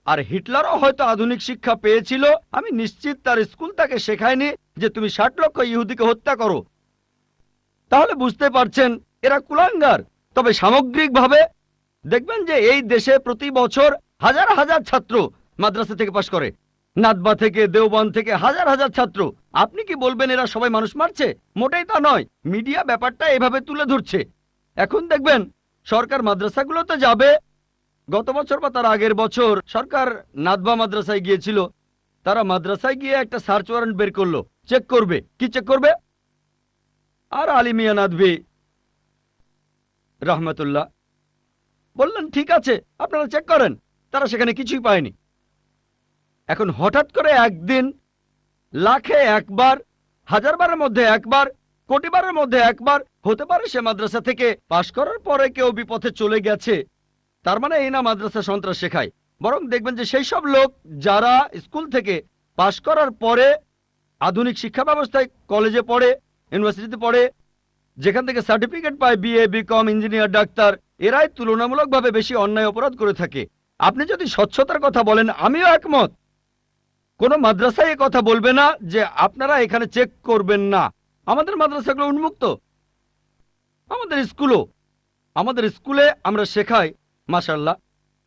আর হিটলারও হয়তো আধুনিক শিক্ষা পেয়েছিল, আমি নিশ্চিত তার স্কুল তাকে শেখায়নি যে তুমি 60 লক্ষ ইহুদিকে হত্যা করো। তাহলে বুঝতে পারছেন এরা কুলাঙ্গার। তবে সামগ্রিকভাবে দেখবেন যে এই দেশে প্রতি বছর হাজার হাজার ছাত্র মাদ্রাসা থেকে পাশ করে, নাদবা থেকে, দেওবন্দ থেকে হাজার হাজার ছাত্র। আপনি কি বলবেন এরা সবাই মানুষ মারছে? মোটেই তা নয়। মিডিয়া ব্যাপারটা এভাবে তুলে ধরছে। এখন দেখবেন সরকার মাদ্রাসাগুলোতে যাবে। গত বছর বা তার আগের বছর সরকার নাদবা মাদ্রাসায় গিয়েছিল। তারা মাদ্রাসায় গিয়ে একটা সার্চ ওয়ারেন্ট বের করলো, চেক করবে। কি চেক করবে? আর আলী মিয়া নাদভি রহমতুল্লাহ বললেন, ঠিক আছে আপনারা চেক করেন। তারা সেখানে কিছুই পায়নি। এখন হঠাৎ করে একদিন লাখে একবার, হাজারবারের মধ্যে একবার, কোটিবারের মধ্যে একবার হতে পারে সে মাদ্রাসা থেকে পাশ করার পরে কেউ বিপথে চলে গেছে। তার মানে এই না মাদ্রাসা সন্ত্রাস শেখায়। বরং দেখবেন যে সেই সব লোক যারা স্কুল থেকে পাশ করার পরে আধুনিক শিক্ষা ব্যবস্থায় কলেজে পড়ে, ইউনিভার্সিটিতে পড়ে, যেখান থেকে সার্টিফিকেট পায় বিএ, বিকম, ইঞ্জিনিয়ার, ডাক্তার, এরাই তুলনামূলকভাবে বেশি অন্যায় অপরাধ করে থাকে। আপনি যদি স্বচ্ছতার কথা বলেন, আমিও একমত। কোন মাদ্রাসায় এ কথা বলবে না যে আপনারা এখানে চেক করবেন না। আমাদের মাদ্রাসাগুলো উন্মুক্ত, আমাদের স্কুলে আমরা শেখাই মাশাআল্লাহ,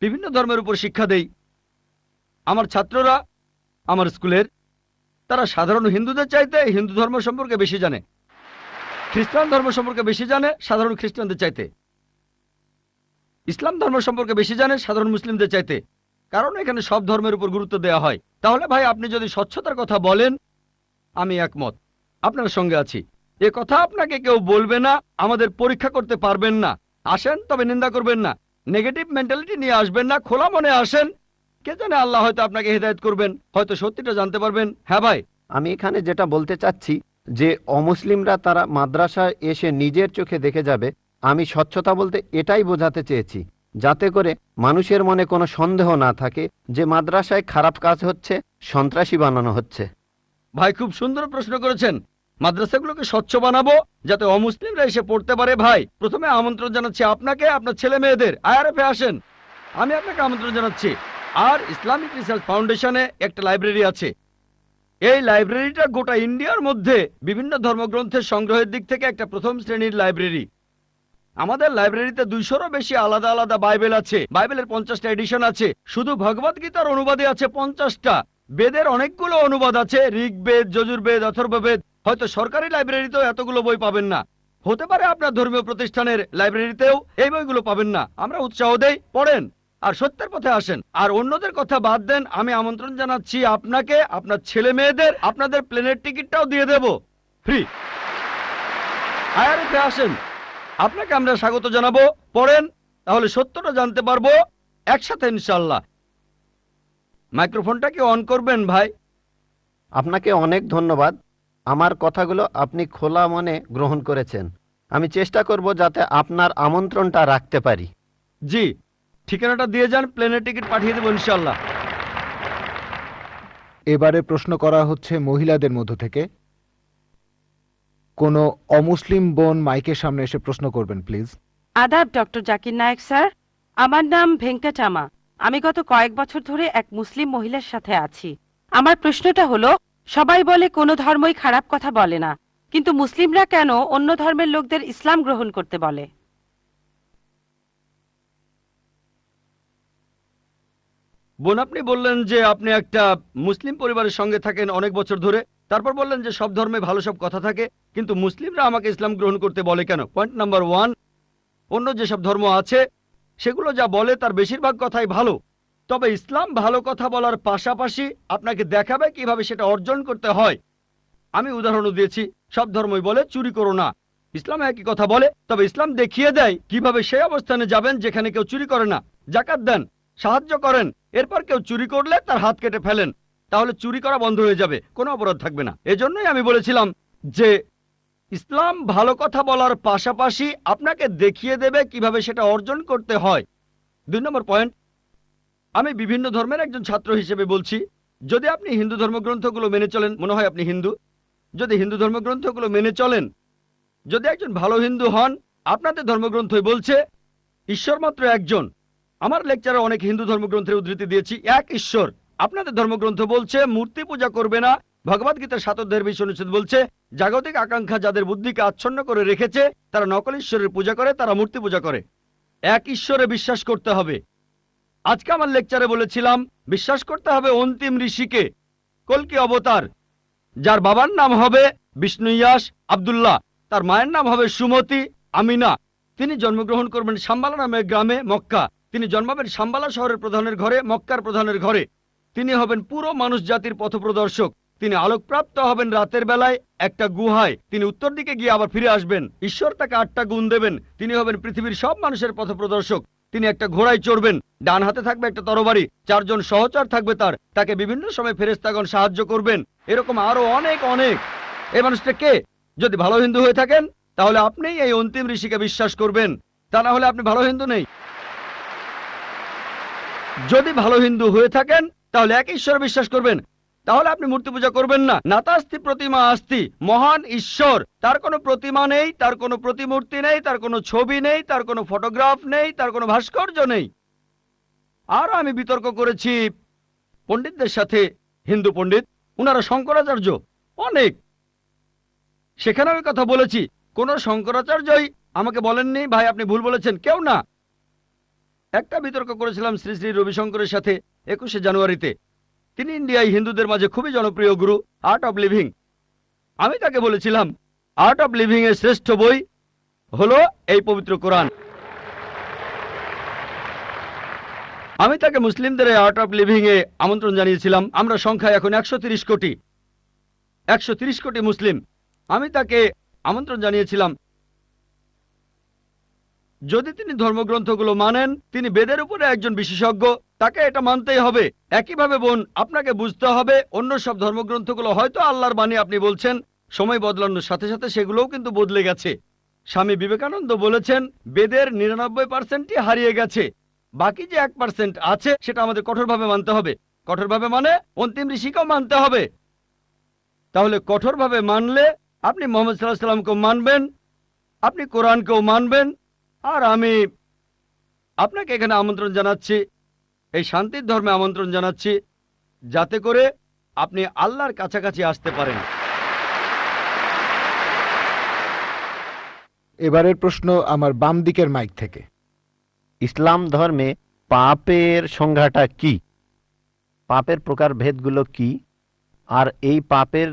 বিভিন্ন ধর্মের উপর শিক্ষা দেই। আমার ছাত্ররা আমার স্কুলের, তারা সাধারণ হিন্দুদের চাইতে হিন্দু ধর্ম সম্পর্কে বেশি জানে, খ্রিস্টান ধর্ম সম্পর্কে বেশি জানে সাধারণ খ্রিস্টানদের চাইতে, ইসলাম ধর্ম সম্পর্কে বেশি জানে সাধারণ মুসলিমদের চাইতে, কারণ এখানে সব ধর্মের উপর গুরুত্ব দেওয়া হয়। তাহলে ভাই আপনি যদি স্বচ্ছতার কথা বলেন, আমি একমত, আপনার সঙ্গে আছি। এ কথা আপনাকে কেউ বলবে না, আমাদের পরীক্ষা করতে পারবেন না। আসেন, তবে নিন্দা করবেন না, নেগেটিভ মেন্টালিটি নিয়ে আসবেন না, খোলা মনে আসেন। কে জানে আল্লাহ হয়তো আপনাকে হেদায়েত করবেন, হয়তো সত্যিটা জানতে পারবেন। হ্যাঁ ভাই, আমি এখানে যেটা বলতে চাচ্ছি যে অমুসলিমরা তারা মাদ্রাসায় এসে নিজের চোখে দেখে যাবে, আমি স্বচ্ছতা বলতে এটাই বোঝাতে চেয়েছি, যাতে করে মানুষের মনে কোনো সন্দেহ না থাকে যে মাদ্রাসায় খারাপ কাজ হচ্ছে, সন্ত্রাসী বানানো হচ্ছে। ভাই খুব সুন্দর প্রশ্ন করেছেন। মাদ্রাসাগুলোকে স্বচ্ছ বানাবো যাতে অমুসলিমরা এসে পড়তে পারে। ভাই প্রথমে আমন্ত্রণ জানাচ্ছি আপনাকে, আপনার ছেলে মেয়েদের আইআরএফে আসেন, আমি আপনাকে আমন্ত্রণ জানাচ্ছি। আর ইসলামিক রিসার্চ ফাউন্ডেশনে একটা লাইব্রেরি আছে, এই লাইব্রেরিটা গোটা ইন্ডিয়ার মধ্যে বিভিন্ন ধর্মগ্রন্থের সংগ্রহের দিক থেকে একটা প্রথম শ্রেণীর লাইব্রেরি। আমাদের লাইব্রেরিতে 200-রও বেশি আলাদা আলাদা বাইবেল আছে, বাইবেলের 50টা এডিশন আছে, শুধু ভগবদ গীতার অনুবাদে আছে 50টা, বেদের অনেকগুলো অনুবাদ আছে, ঋগ্বেদ, যজুর্বেদ, অথর্ববেদ। হয়তো সরকারি লাইব্রেরিতেও এতগুলো বই পাবেন না, হতে পারে আপনার ধর্মীয় প্রতিষ্ঠানের লাইব্রেরিতেও এই বইগুলো পাবেন না। আমরা উৎসাহ দেই, পড়েন আর সত্যের পথে আসেন। আর অন্যদের কথা বাদ দেন, আমি আমন্ত্রণ জানাচ্ছি আপনাকে, আপনার ছেলে মেয়েদের, আপনাদের প্লেনের টিকিটটাও দিয়ে দেব ফ্রি। আইআরএফে আসেন, আপনাকে আমরা স্বাগত জানাবো, পড়েন, তাহলে সত্যটা জানতে পারবো একসাথে ইনশাআল্লাহ। মাইক্রোফোনটা কি অন করবেন ভাই? আপনাকে অনেক ধন্যবাদ, আমার কথাগুলো আপনি খোলা মনে গ্রহণ করেছেন। আমি চেষ্টা করব যাতে আপনার আমন্ত্রণটা রাখতে পারি। জি, ঠিকানাটা দিয়ে যান, প্লেনের টিকিট পাঠিয়ে দেবো ইনশাআল্লাহ। এবারে প্রশ্ন করা হচ্ছে মহিলাদের মধ্য থেকে। কোনো অমুসলিম বোন মাইকের সামনে এসে প্রশ্ন করবেন প্লিজ। আদাব ডক্টর জাকির নায়েক স্যার, আমার নাম ভেঙ্কটামা। আমি গত কয়েক বছর ধরে এক মুসলিম মহিলার সাথে আছি। আমার প্রশ্নটা হলো, সবাই বলে কোনো ধর্মই খারাপ কথা বলে না, কিন্তু মুসলিমরা কেন অন্য ধর্মের লোকদের ইসলাম গ্রহণ করতে বলে? বোন, আপনি বললেন যে আপনি একটা মুসলিম পরিবারের সঙ্গে থাকেন অনেক বছর ধরে, তারপর বললেন যে সব ধর্মে ভালো সব কথা থাকে, কিন্তু মুসলিমরা আমাকে ইসলাম গ্রহণ করতে বলে কেন? পয়েন্ট নাম্বার 1, অন্য যেসব ধর্ম আছে সেগুলো যা বলে তার বেশিরভাগ কথাই ভালো, তবে ইসলাম ভালো কথা বলার পাশাপাশি আপনাকে দেখাবে কিভাবে সেটা অর্জন করতে হয়। আমি উদাহরণ দিয়েছি, সব ধর্মই বলে চুরি করো না, ইসলাম একই কথা বলে, তবে ইসলাম দেখিয়ে দেয় কিভাবে সেই অবস্থানে যাবেন যেখানে কেউ চুরি করে না। জাকাত দেন, সাহায্য করেন, এরপর কেউ চুরি করলে তার হাত কেটে ফেলেন, তাহলে চুরি করা বন্ধ হয়ে যাবে, কোনো অপরাধ থাকবে না। এজন্যই আমি বলেছিলাম যে ইসলাম ভালো কথা বলার পাশাপাশি আপনাকে দেখিয়ে দেবে কিভাবে সেটা অর্জন করতে হয়। 2 নম্বর পয়েন্ট, আমি বিভিন্ন ধর্মের একজন ছাত্র হিসেবে বলছি, যদি আপনি হিন্দু ধর্মগ্রন্থগুলো মেনে চলেন, মনে হয় আপনি হিন্দু, যদি হিন্দু ধর্মগ্রন্থগুলো মেনে চলেন, যদি একজন ভালো হিন্দু হন, আপনাদের ধর্মগ্রন্থই বলছে ঈশ্বর মাত্র একজন। আমার লেকচারে অনেক হিন্দু ধর্মগ্রন্থের উদ্ধৃতি দিয়েছি, এক ঈশ্বর। আপনাদের ধর্মগ্রন্থ বলছে মূর্তি পূজা করবে না, ভগবদ গীতার 7 অধ্যায়ের 20 অনুচ্ছেদ বলছে জাগতিক আকাঙ্ক্ষা যাদের বুদ্ধিকে আচ্ছন্ন করে রেখেছে তারা নকল ঈশ্বরের পূজা করে, তারা মূর্তি পূজা করে। এক ঈশ্বরে বিশ্বাস করতে হবে। আজকে আমার লেকচারে বলেছিলাম বিশ্বাস করতে হবে অন্তিম ঋষিকে, কল্কি অবতার, যার বাবার নাম হবে বিষ্ণু ইয়াস আব্দুল্লাহ, তার মায়ের নাম হবে সুমতি আমিনা। তিনি জন্মগ্রহণ করবেন শাম্বালা নামের গ্রামে মক্কা, তিনি জন্মাবেন শাম্বালা শহরের প্রধানের ঘরে, মক্কার প্রধানের ঘরে। তিনি হবেন পুরো মানুষ জাতির পথপ্রদর্শক। তিনি আলোকপ্রাপ্ত হবেন রাতের বেলায় একটা গুহায়, তিনি উত্তর দিকে গিয়ে আবার ফিরে আসবেন, ঈশ্বর তাকে 8টা গুণ দেবেন। তিনি হবেন পৃথিবীর সব মানুষের পথপ্রদর্শক। তিনি একটা ঘোড়ায় চড়বেন, ডান হাতে থাকবে একটা তরবারি, 4 জন সহচর থাকবে তাকে বিভিন্ন সময় ফেরেশতাগণ সাহায্য করবেন। এরকম আরো অনেক অনেক। এই মানুষটা কে? যদি ভালো হিন্দু হয়ে থাকেন তাহলে আপনিই এই অন্তিম ঋষিকে বিশ্বাস করবেন, তা না হলে আপনি ভালো হিন্দু নেই। যদি ভালো হিন্দু হয়ে থাকেন তাহলে এক ঈশ্বর বিশ্বাস করবেন, তাহলে আপনি মূর্তি পূজা করবেন না। নাতাস্তি প্রতিমা আস্তি, মহান ঈশ্বর, তার কোনো প্রতিমা নেই, তার কোনো প্রতিমূর্তি নেই, তার কোনো ছবি নেই, তার কোনো ফটোগ্রাফ নেই, তার কোনো ভাস্কর্য নেই। আর আমি বিতর্ক করেছি পণ্ডিতদের সাথে, হিন্দু পণ্ডিত, উনারা শঙ্করাচার্য অনেক, সেখানে আমি কথা বলেছি। কোন শঙ্করাচার্যই আমাকে বলেননি ভাই আপনি ভুল বলেছেন, কেউ না। একটা বিতর্ক করেছিলাম শ্রী শ্রী রবিশঙ্করের সাথে 21শে জানুয়ারিতে। তিনি ইন্ডিয়ায় হিন্দুদের মাঝে খুবই জনপ্রিয় গুরু, আর্ট অব লিভিং। আমি তাকে বলেছিলাম আর্ট অব লিভিং এর শ্রেষ্ঠ বই হলো এই পবিত্র কোরআন। আমি তাকে মুসলিমদের এই আর্ট অব লিভিং এ আমন্ত্রণ জানিয়েছিলাম। আমরা সংখ্যায় এখন 130 কোটি, 130 কোটি মুসলিম। আমি তাকে আমন্ত্রণ জানিয়েছিলাম যদি তিনি ধর্মগ্রন্থগুলো মানেন, তিনি বেদের উপরে একজন বিশেষজ্ঞ, তাকে এটা মানতেই হবে। একইভাবে বোন, আপনাকে বুঝতে হবে অন্য সব ধর্মগ্রন্থগুলো হয়তো আল্লাহর বাণী আপনি বলছেন, সময় বদলানোর সাথে সাথে সেগুলোও কিন্তু বদলে গেছে। স্বামী বিবেকানন্দ বলেছেন বেদের 99%ই হারিয়ে গেছে, বাকি যে 1% আছে সেটা আমাদের কঠোরভাবে মানতে হবে। কঠোরভাবে মানে অন্তিম ঋষিকেও মানতে হবে। তাহলে কঠোরভাবে মানলে আপনি মোহাম্মদ সাল্লাল্লাহু আলাইহি সাল্লামকেও মানবেন, আপনি কোরআনকেও মানবেন। আর আমি আপনাকে এখানে আমন্ত্রণ জানাচ্ছি, এই শান্তির ধর্মে আমন্ত্রণ জানাচ্ছি, যাতে করে আপনি আল্লাহর কাছাকাছি আসতে পারেন। এবারের প্রশ্ন আমার বাম দিকের মাইক থেকে। ইসলাম ধর্মে পাপের সংজ্ঞাটা কি? পাপের প্রকারভেদগুলো কি? আর এই পাপের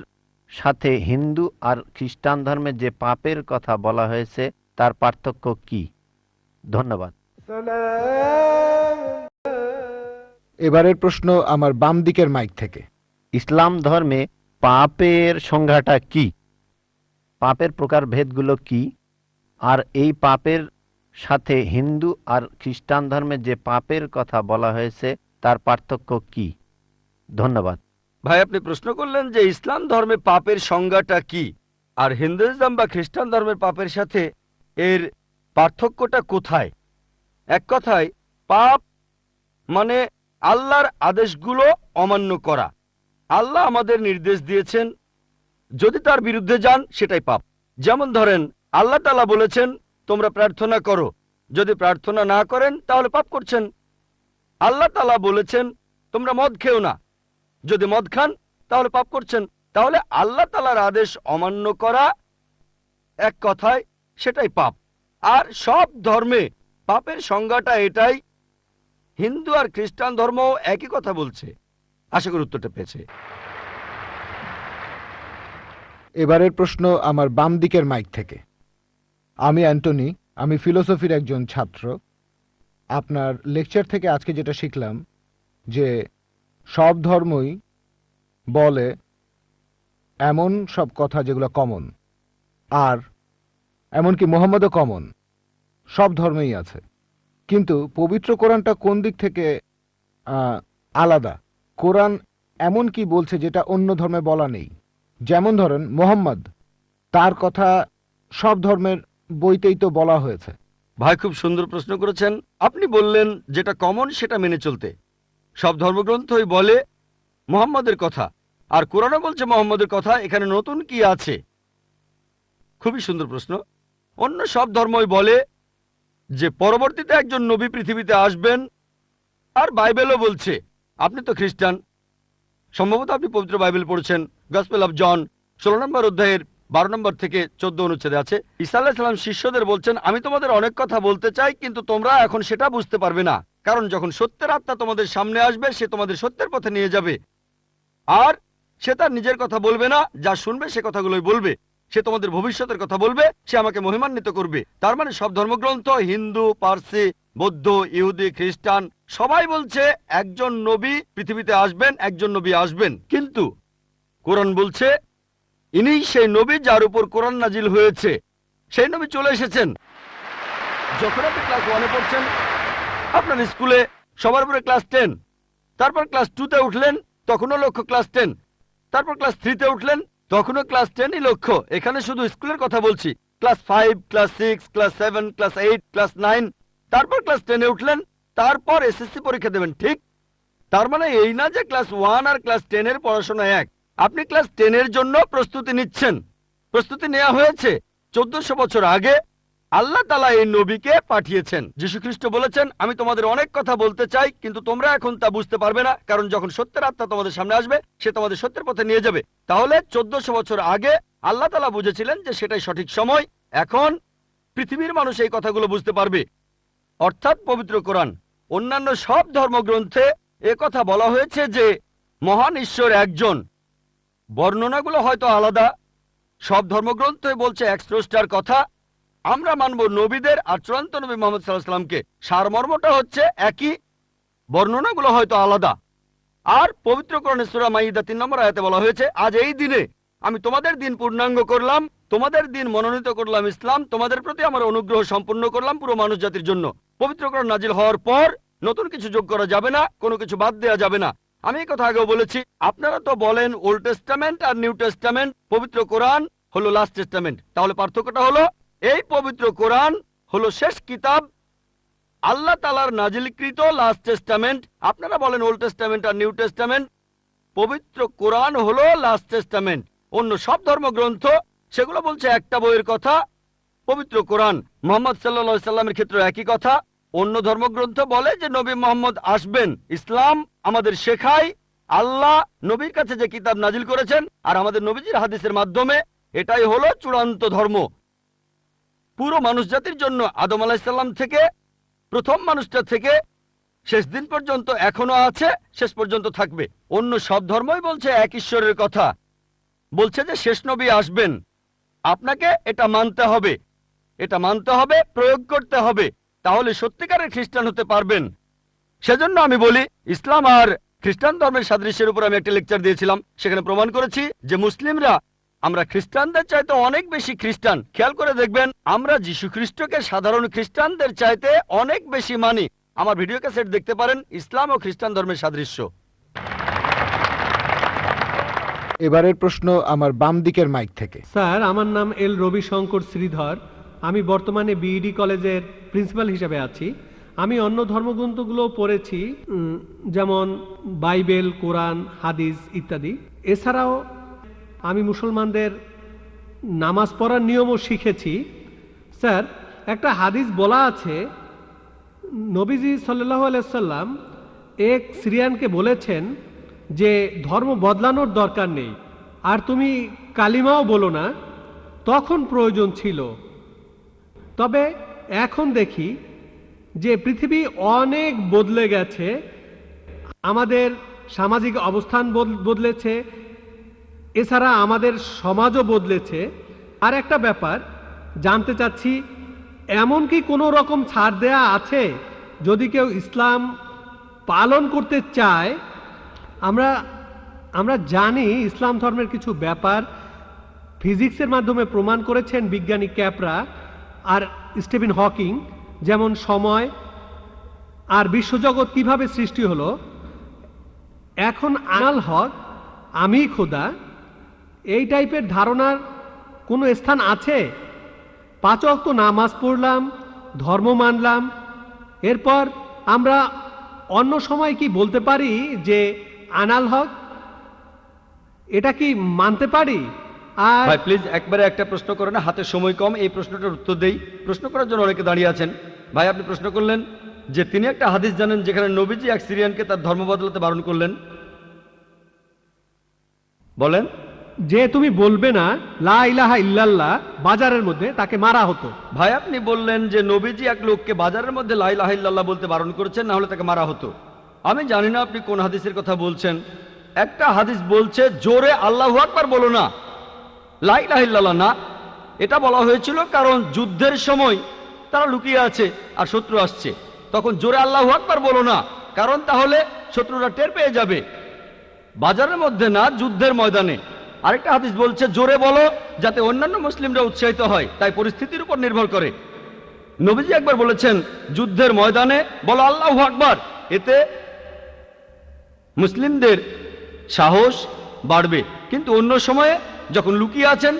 সাথে হিন্দু আর খ্রিস্টান ধর্মে যে পাপের কথা বলা হয়েছে তার পার্থক্য কি? ধন্যবাদ। এবারের প্রশ্ন আমার বাম দিকের মাইক থেকে। ইসলাম ধর্মে পাপের সংজ্ঞাটা কি? পাপের প্রকারভেদগুলো কি? আর এই পাপের সাথে হিন্দু আর খ্রিস্টান ধর্মে যে পাপের কথা বলা হয়েছে তার পার্থক্য কি? ধন্যবাদ। ভাই আপনি প্রশ্ন করলেন যে ইসলাম ধর্মে পাপের সংজ্ঞাটা কি, আর হিন্দুইজম বা খ্রিস্টান ধর্মের পাপের সাথে এর পার্থক্যটা কোথায়। এক কথায় পাপ মানে আল্লাহর আদেশগুলো অমান্য করা। আল্লাহ আমাদের নির্দেশ দিয়েছেন, যদি তার বিরুদ্ধে যান সেটাই পাপ। যেমন ধরেন আল্লাহ তাআলা বলেছেন তোমরা প্রার্থনা করো, যদি প্রার্থনা না করেন তাহলে পাপ করছেন। আল্লাহ তাআলা বলেছেন তোমরা মদ খেও না, যদি মদ খান তাহলে পাপ করছেন। তাহলে আল্লাহ তাআলার আদেশ অমান্য করা এক কথায় সেটাই পাপ। আর সব ধর্মে পাপের সংজ্ঞাটা এটাই। হিন্দু আর খ্রিস্টান ধর্ম একই কথা বলছে। আশা করি উত্তরটা পেয়েছে। এবারের প্রশ্ন আমার বাম দিকের মাইক থেকে। আমি অ্যান্টনি, আমি ফিলোসফির একজন ছাত্র। আপনার লেকচার থেকে আজকে যেটা শিখলাম যে সব ধর্মই বলে এমন সব কথা যেগুলো কমন, আর এমনকি মোহাম্মদও কমন, সব ধর্মেই আছে। কিন্তু পবিত্র কোরআনটা কোন দিক থেকে আলাদা? কোরআন এমন কি বলছে যেটা অন্য ধর্মে বলা নেই? যেমন ধরেন মোহাম্মদ, তার কথা সব ধর্মের বইতেই তো বলা হয়েছে। ভাই খুব সুন্দর প্রশ্ন করেছেন। আপনি বললেন যেটা কমন সেটা মেনে চলতে। সব ধর্মগ্রন্থই বলে মুহাম্মদের কথা, আর কোরআনও বলছে মুহাম্মদের কথা। এখানে নতুন কি আছে? খুবই সুন্দর প্রশ্ন। অন্য সব ধর্মই বলে যে পরবর্তীতে একজন নবী পৃথিবীতে আসবেন, আর বাইবেলও বলছে। আপনি তো খ্রিস্টান, সম্ভবত আপনি পবিত্র বাইবেল পড়েছেন। গসপেল অফ জন 16 নম্বর অধ্যায়ের 12 নম্বর থেকে 14 অনুচ্ছেদে আছে, ঈসা আলাইহিস সালাম শিষ্যদের বলছেন আমি তোমাদের অনেক কথা বলতে চাই, কিন্তু তোমরা এখন সেটা বুঝতে পারবে না, কারণ যখন সত্যের আত্মা তোমাদের সামনে আসবে সে তোমাদের সত্যের পথে নিয়ে যাবে। আর সে তার নিজের কথা বলবে না, যা শুনবে সে কথাগুলোই বলবে। সে তোমাদের ভবিষ্যতের কথা বলবে, সে আমাকে মহিমান্বিত করবে। তার মানে সব ধর্মগ্রন্থ, হিন্দু, পার্সি, বৌদ্ধ, ইহুদি, খ্রিস্টান সবাই বলছে একজন নবী পৃথিবীতে আসবেন, একজন নবী আসবেন। কিন্তু কোরআন বলছে ইনিই সেই নবী যার উপর কোরআন নাজিল হয়েছে। সেই নবী চলে এসেছেন। যখন আপনি ক্লাস 1-এ পড়ছেন, আপনার স্কুলে সবার উপরে ক্লাস 10, তারপর ক্লাস 2-তে উঠলেন, তখনও লক্ষ্য ক্লাস 10, তারপর ক্লাস 3-তে উঠলেন, তখনও ক্লাস 10ই লক্ষ্য। এখানে শুধু স্কুলের কথা বলছি। Class 5, class 6, class 7, class 8, class 9, তারপর ক্লাস 10-এ উঠলেন, তারপর এসএসসি পরীক্ষা দেবেন, ঠিক? তার মানে এই না যে ক্লাস 1 আর ক্লাস 10-এর পড়াশোনা এক। আপনি ক্লাস 10-এর জন্য প্রস্তুতি নিচ্ছেন। প্রস্তুতি নেওয়া হয়েছে 1400 বছর আগে আল্লাহ তাআলা এই নবীকে পাঠিয়েছেন। যীশু খ্রিস্ট বলেছেন, আমি তোমাদের অনেক কথা বলতে চাই, কিন্তু তোমরা এখন তা বুঝতে পারবে না, কারণ যখন সত্যের আত্মা তোমাদের সামনে আসবে সে তোমাদের সত্যের পথে নিয়ে যাবে। তাহলে 1400 বছর আগে আল্লাহ তাআলা বুঝেছিলেন যে সেটাই সঠিক সময়। এখন পৃথিবীর মানুষ এই কথাগুলো বুঝতে পারবে, অর্থাৎ পবিত্র কোরআন। অন্যান্য সব ধর্মগ্রন্থে কথা বলা হয়েছে যে মহান ঈশ্বর একজন, বর্ণনাগুলো হয়তো আলাদা। সব ধর্মগ্রন্থে বলছে এক স্রষ্টার কথা। আমরা মানব নবীদের আর চূড়ান্ত নবী মুহাম্মদ সাল্লাল্লাহু আলাইহি ওয়াসাল্লামকে। সারমর্মটা হচ্ছে একই, বর্ণনাগুলো হয়তো আলাদা। আর পবিত্র কোরআনে সূরা মাইদা 3 নম্বর আয়াতে বলা হয়েছে, আজ এই দিনে আমি তোমাদের দিন পূর্ণাঙ্গ করলাম, তোমাদের দিন মনোনীত করলাম ইসলাম, তোমাদের প্রতি আমার অনুগ্রহ সম্পূর্ণ করলাম পুরো মানুষ জাতির জন্য। পবিত্র কোরআন নাজিল হওয়ার পর নতুন কিছু যোগ করা যাবে না, কোনো কিছু বাদ দেওয়া যাবে না। আমি এই কথা আগেও বলেছি, আপনারা তো বলেন ওল্ড টেস্টামেন্ট আর নিউ টেস্টামেন্ট, পবিত্র কোরআন হলো লাস্ট টেস্টামেন্ট। তাহলে পার্থক্যটা হলো এই পবিত্র কোরআন হলো শেষ কিতাব, আল্লাহ তাআলার নাজিলকৃত লাস্ট টেস্টামেন্ট। আপনারা বলেন ওল্ড টেস্টামেন্ট আর নিউ টেস্টামেন্ট, পবিত্র কোরআন হলো লাস্ট টেস্টামেন্ট। অন্য সব ধর্মগ্রন্থ সেগুলো বলছে একটা বইয়ের কথা, পবিত্র কোরআন মুহাম্মদ সাল্লাল্লাহু আলাইহি সাল্লামের ক্ষেত্রে একই কথা। অন্য ধর্মগ্রন্থ বলে যে নবী মুহাম্মদ আসবেন। ইসলাম আমাদের শেখায় আল্লাহ নবীর কাছে যে কিতাব নাজিল করেছেন আর আমাদের নবীজির হাদিসের মাধ্যমে, এটাই হলো চূড়ান্ত ধর্ম পুরো মানুষ জাতির জন্য। আদম আলাইহিস সালাম থেকে প্রথম মানুষটা থেকে শেষ দিন পর্যন্ত এখনো আছে, শেষ পর্যন্ত থাকবে। অন্য সব ধর্মই বলছে এক ঈশ্বরের কথা, বলছে যে শেষ নবী আসবেন। আপনাকে এটা মানতে হবে, এটা মানতে হবে, প্রয়োগ করতে হবে, তাহলে সত্যিকারের খ্রিস্টান হতে পারবেন। সেজন্য আমি বলি, ইসলাম আর খ্রিস্টান ধর্মের সাদৃশ্যের উপর আমি একটা লেকচার দিয়েছিলাম, সেখানে প্রমাণ করেছি যে মুসলিমরা আমরা খ্রিস্টানদের চাইতে অনেক বেশি খ্রিস্টান। খেয়াল করে দেখবেন, আমরা যীশু খ্রিস্টকে সাধারণ খ্রিস্টানদের চাইতে অনেক বেশি মানি। আমার ভিডিও ক্যাসেট দেখতে পারেন, ইসলাম ও খ্রিস্টান ধর্মের সাদৃশ্য। এবারের প্রশ্ন আমার বাম দিকের মাইক থেকে। স্যার, আমার নাম এল রবিশঙ্কর শ্রীধর। আমি বর্তমানে বিইডি কলেজের প্রিন্সিপাল হিসেবে আছি। আমি অন্য ধর্মগ্রন্থগুলো পড়েছি, যেমন বাইবেল, কোরআন, হাদিস ইত্যাদি। এছাড়াও আমি মুসলমানদের নামাজ পড়ার নিয়মও শিখেছি। স্যার, একটা হাদিস বলা আছে, নবীজি সাল্লাল্লাহু আলাইহি সাল্লাম এক সিরিয়ানকে বলেছেন যে ধর্ম বদলানোর দরকার নেই, আর তুমি কালিমাও বলো না, তখন প্রয়োজন ছিল। তবে এখন দেখি যে পৃথিবী অনেক বদলে গেছে, আমাদের সামাজিক অবস্থান বদলেছে, এছাড়া আমাদের সমাজও বদলেছে। আর একটা ব্যাপার জানতে চাচ্ছি, এমন কি কোনো রকম ছাড় দেয়া আছে যদি কেউ ইসলাম পালন করতে চায়? আমরা জানি ইসলাম ধর্মের কিছু ব্যাপার ফিজিক্সের মাধ্যমে প্রমাণ করেছেন বিজ্ঞানী ক্যাপরা আর স্টিফেন হকিং, যেমন সময় আর বিশ্বজগৎ কিভাবে সৃষ্টি হলো। এখন আনাল হক, আমি খোদা, এই টাইপের ধারণার কোনো স্থান আছে? 5 ওয়াক্ত নামাজ পড়লাম, ধর্ম মানলাম, এরপর আমরা অন্য সময় কি বলতে পারি যে আনাল হক? এটা কি মানতে পারি? আর ভাই প্লিজ একবারে একটা প্রশ্ন করেন, হাতে সময় কম, এই প্রশ্নটার উত্তর দেই। প্রশ্ন করার জন্য অনেকে দাঁড়িয়ে আছেন। ভাই, আপনি প্রশ্ন করলেন যে তিনি একটা হাদিস জানেন যেখানে নবীজি এক সিরিয়ানকে তার ধর্ম বদলাতে বারণ করলেন। বলেন। যে তুমি বলবে না লা ইলাহা ইল্লাল্লাহ, বাজারের মধ্যে তাকে মারা হতো। ভাই, আপনি বললেন যে নবীজি এক লোককে বাজারের মধ্যে লা ইলাহা ইল্লাল্লাহ বলতে বারণ করেছেন, না হলে তাকে মারা হতো। আমি জানি না আপনি কোন হাদিসের কথা বলছেন। একটা হাদিস বলছে জোরে আল্লাহু আকবার বলো না, লা ইলাহা ইল্লাল্লাহ না। এটা বলা হয়েছিল কারণ যুদ্ধের সময় তারা লুকিয়ে আছে আর শত্রু আসছে, তখন জোরে আল্লাহু আকবার বলো না, কারণ তাহলে শত্রুরা টের পেয়ে যাবে। বাজারের মধ্যে না, যুদ্ধের ময়দানে। আরেকটা হাদিস বলছে জোরে বলো যাতে অন্যান্য মুসলিমরা উৎসাহিত হয়, তাই পরিস্থিতির উপর নির্ভর করে। নবীজি একবার বলেছেন যুদ্ধের ময়দানে বলো আল্লাহু আকবার, এতে মুসলিমদের সাহস বাড়বে। কিন্তু অন্য সময়ে যখন লুকিয়ে আছেন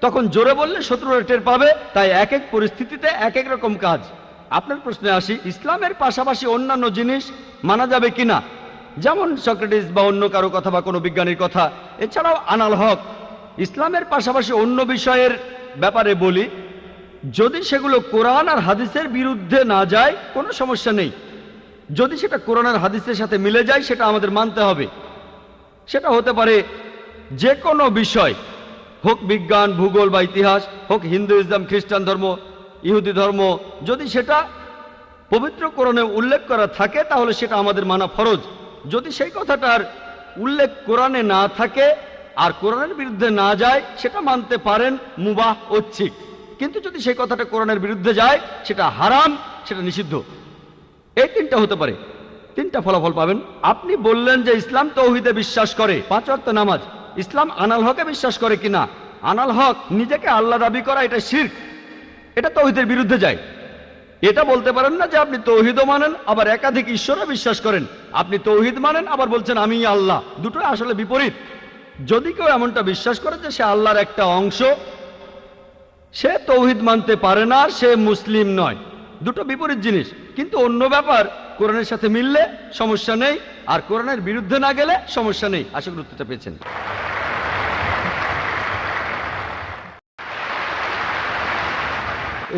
তখন জোরে বললে শত্রুরা টের পাবে। তাই এক এক পরিস্থিতিতে এক এক রকম কাজ। আপনার প্রশ্নে আসি, ইসলামের পাশাপাশি অন্যান্য জিনিস মানা যাবে কিনা, যেমন সক্রেটিস বা অন্য কারো কথা বা কোনো বিজ্ঞানীর কথা। এছাড়াও আনাল হক, ইসলামের পাশাপাশি অন্য বিষয়ের ব্যাপারে বলি। যদি সেগুলো কোরআন আর হাদিসের বিরুদ্ধে না যায় কোনো সমস্যা নেই। যদি সেটা কোরআন আর হাদিসের সাথে মিলে যায় সেটা আমাদের মানতে হবে। সেটা হতে পারে যে কোনো বিষয়, হোক বিজ্ঞান, ভূগোল বা ইতিহাস, হোক হিন্দুইজম, খ্রিস্টান ধর্ম, ইহুদি ধর্ম। যদি সেটা পবিত্র কোরআনে উল্লেখ করা থাকে তাহলে সেটা আমাদের মানা ফরজ। যদি সেই কথাটার উল্লেখ কোরআনে না থাকে আর কোরআনের বিরুদ্ধে না যায় সেটা মানতে পারেন মুবাহ, ঐচ্ছিক। কিন্তু যদি সেই কথাটা কোরআনের বিরুদ্ধে যায় সেটা হারাম, সেটা নিষিদ্ধ। এই তিনটা হতে পারে, তিনটা ফলাফল পাবেন। আপনি বললেন যে ইসলাম তৌহিদে বিশ্বাস করে, 5 ওয়াক্ত নামাজ। ইসলাম আনাল হকে বিশ্বাস করে কিনা? আনাল হক নিজেকে আল্লাহ দাবি করা এটা শিরক, এটা তৌহিদের বিরুদ্ধে যায়। এটা বলতে পারেন না যে আপনি তৌহিদও মানেন আবার একাধিক ঈশ্বরে বিশ্বাস করেন। আপনি তৌহিদ মানেন আবার বলছেন আমি আল্লাহ, দুটো আসলে বিপরীত। যদি কেউ এমনটা বিশ্বাস করে যে সে আল্লাহর একটা অংশ, সে তৌহিদ মানতে পারে না, সে মুসলিম নয়। দুটো বিপরীত জিনিস। কিন্তু অন্য ব্যাপার কোরআনের সাথে মিললে সমস্যা নেই, আর কোরআনের বিরুদ্ধে না গেলে সমস্যা নেই। আশা করি উত্তরটা পেয়েছেন।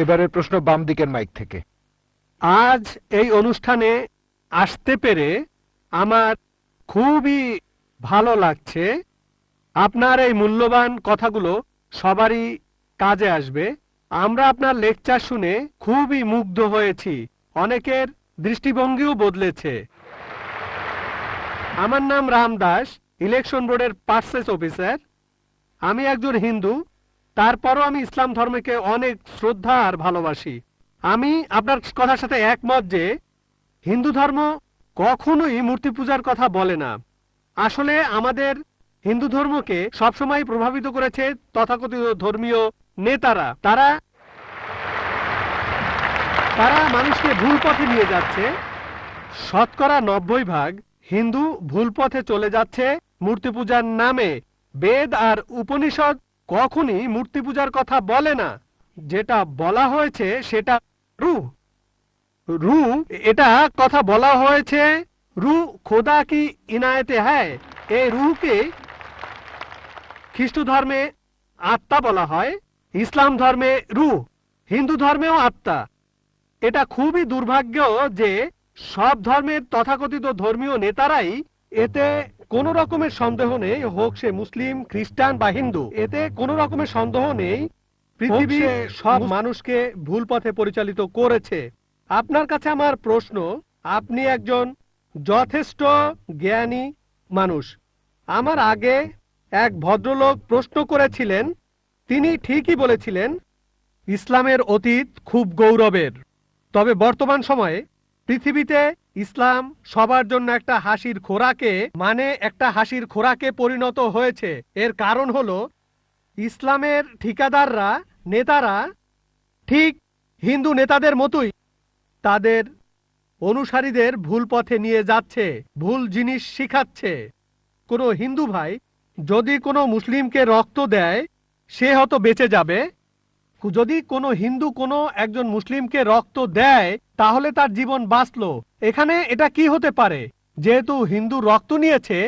এবারের প্রশ্ন বাম দিকের মাইক থেকে। আজ এই অনুষ্ঠানে আসতে পেরে আমার খুবই ভালো লাগছে। আপনার এই মূল্যবান কথাগুলো সবারই কাজে আসবে। আমরা আপনার লেকচার শুনে খুবই মুগ্ধ হয়েছি, অনেকের দৃষ্টিভঙ্গিও বদলেছে। আমার নাম রাম দাস, ইলেকশন বোর্ডের পার্সেস অফিসার। আমি একজন হিন্দু, তারপরও আমি ইসলাম ধর্মকে অনেক শ্রদ্ধা আর ভালোবাসি। আমি আপনার কথার সাথে একমত যে হিন্দু ধর্ম কখনোই মূর্তি পূজার কথা বলে না। আসলে আমাদের হিন্দু ধর্মকে সবসময় প্রভাবিত করেছে তথাকথিত ধর্মীয় নেতারা। তারা মানুষকে ভুল পথে নিয়ে যাচ্ছে। শতকরা 90% হিন্দু ভুল পথে চলে যাচ্ছে মূর্তি পূজার নামে। বেদ আর উপনিষদ কখনই মূর্তি পূজার কথা বলে না। যেটা বলা হয়েছে সেটা রূহ, এটা কথা বলা হয়েছে রূহ খোদা কি ইনায়েতে হ্যায়। এই রূহকে খ্রিস্ট ধর্মে আত্মা বলা হয়, ইসলাম ধর্মে রূহ, হিন্দু ধর্মেও আত্মা। এটা খুবই দুর্ভাগ্য যে সব ধর্মের তথাকথিত ধর্মীয় নেতারাই, এতে কোনো রকমের সন্দেহ নেই, হোক সে মুসলিম, খ্রিস্টান বা হিন্দু, এতে কোনো রকমের সন্দেহ নেই পৃথিবীর সব মানুষকে ভুল পথে পরিচালিত করেছে। আপনার কাছে আমার প্রশ্ন, আপনি একজন যথেষ্ট জ্ঞানী মানুষ। আমার আগে এক ভদ্রলোক প্রশ্ন করেছিলেন, তিনি ঠিকই বলেছিলেন ইসলামের অতীত খুব গৌরবের। তবে বর্তমান সময়ে পৃথিবীতে ইসলাম সবার জন্য একটা হাসির খোরাকে পরিণত হয়েছে। এর কারণ হলো ইসলামের ঠিকাদাররা, নেতারা ঠিক হিন্দু নেতাদের মতোই তাদের অনুসারীদের ভুল পথে নিয়ে যাচ্ছে, ভুল জিনিস শিখাচ্ছে। কোনো হিন্দু ভাই যদি কোনো মুসলিমকে রক্ত দেয় সে হয়তো বেঁচে যাবে, যদি কোনো হিন্দু কোনো একজন মুসলিমকে রক্ত দেয় তাহলে তার জীবন বাঁচলো। এখানে এটা কি হতে পারে? যেহেতু হিন্দু রক্ত নিয়েছে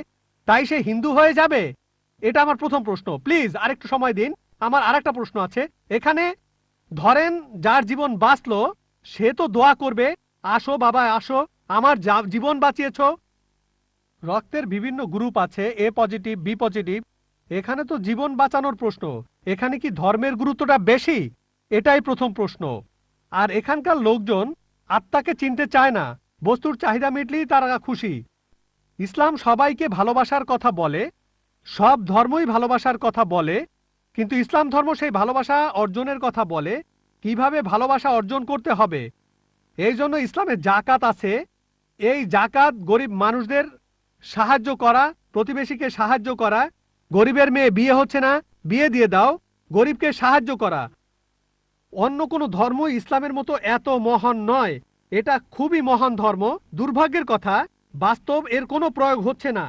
তাই সে হিন্দু হয়ে যাবে? এটা আমার প্রথম প্রশ্ন। প্লিজ আরেকটু সময় দিন, আমার আরেকটা প্রশ্ন আছে। এখানে ধরেন যার জীবন বাঁচলো সে তো দোয়া করবে, আসো বাবা আসো, আমার জীবন বাঁচিয়েছো। রক্তের বিভিন্ন গ্রুপ আছে, এ পজিটিভ, বি পজিটিভ। এখানে তো জীবন বাঁচানোর প্রশ্ন, এখানে কি ধর্মের গুরুত্বটা বেশি? এটাই প্রথম প্রশ্ন। আর এখানকার লোকজন আত্মাকে চিনতে চায় না, বস্তুর চাহিদা মিটলেই তারা খুশি। ইসলাম সবাইকে ভালোবাসার কথা বলে, সব ধর্মই ভালোবাসার কথা বলে, কিন্তু ইসলাম ধর্ম সেই ভালোবাসা অর্জনের কথা বলে, কিভাবে ভালোবাসা অর্জন করতে হবে। এই জন্য ইসলামে জাকাত আছে। এই জাকাত গরিব মানুষদের সাহায্য করা, প্রতিবেশীকে সাহায্য করা। গরিবের মেয়ে বিয়ে হচ্ছে না, বিয়ে দিয়ে দাও, গরিবকে সাহায্য করা। অন্য কোনো ধর্ম ইসলামের মতো এত মহান নয়। এটা খুবই মহান ধর্ম। দুর্ভাগ্যের কথা, বাস্তব এর কোনো প্রয়োগ হচ্ছে না।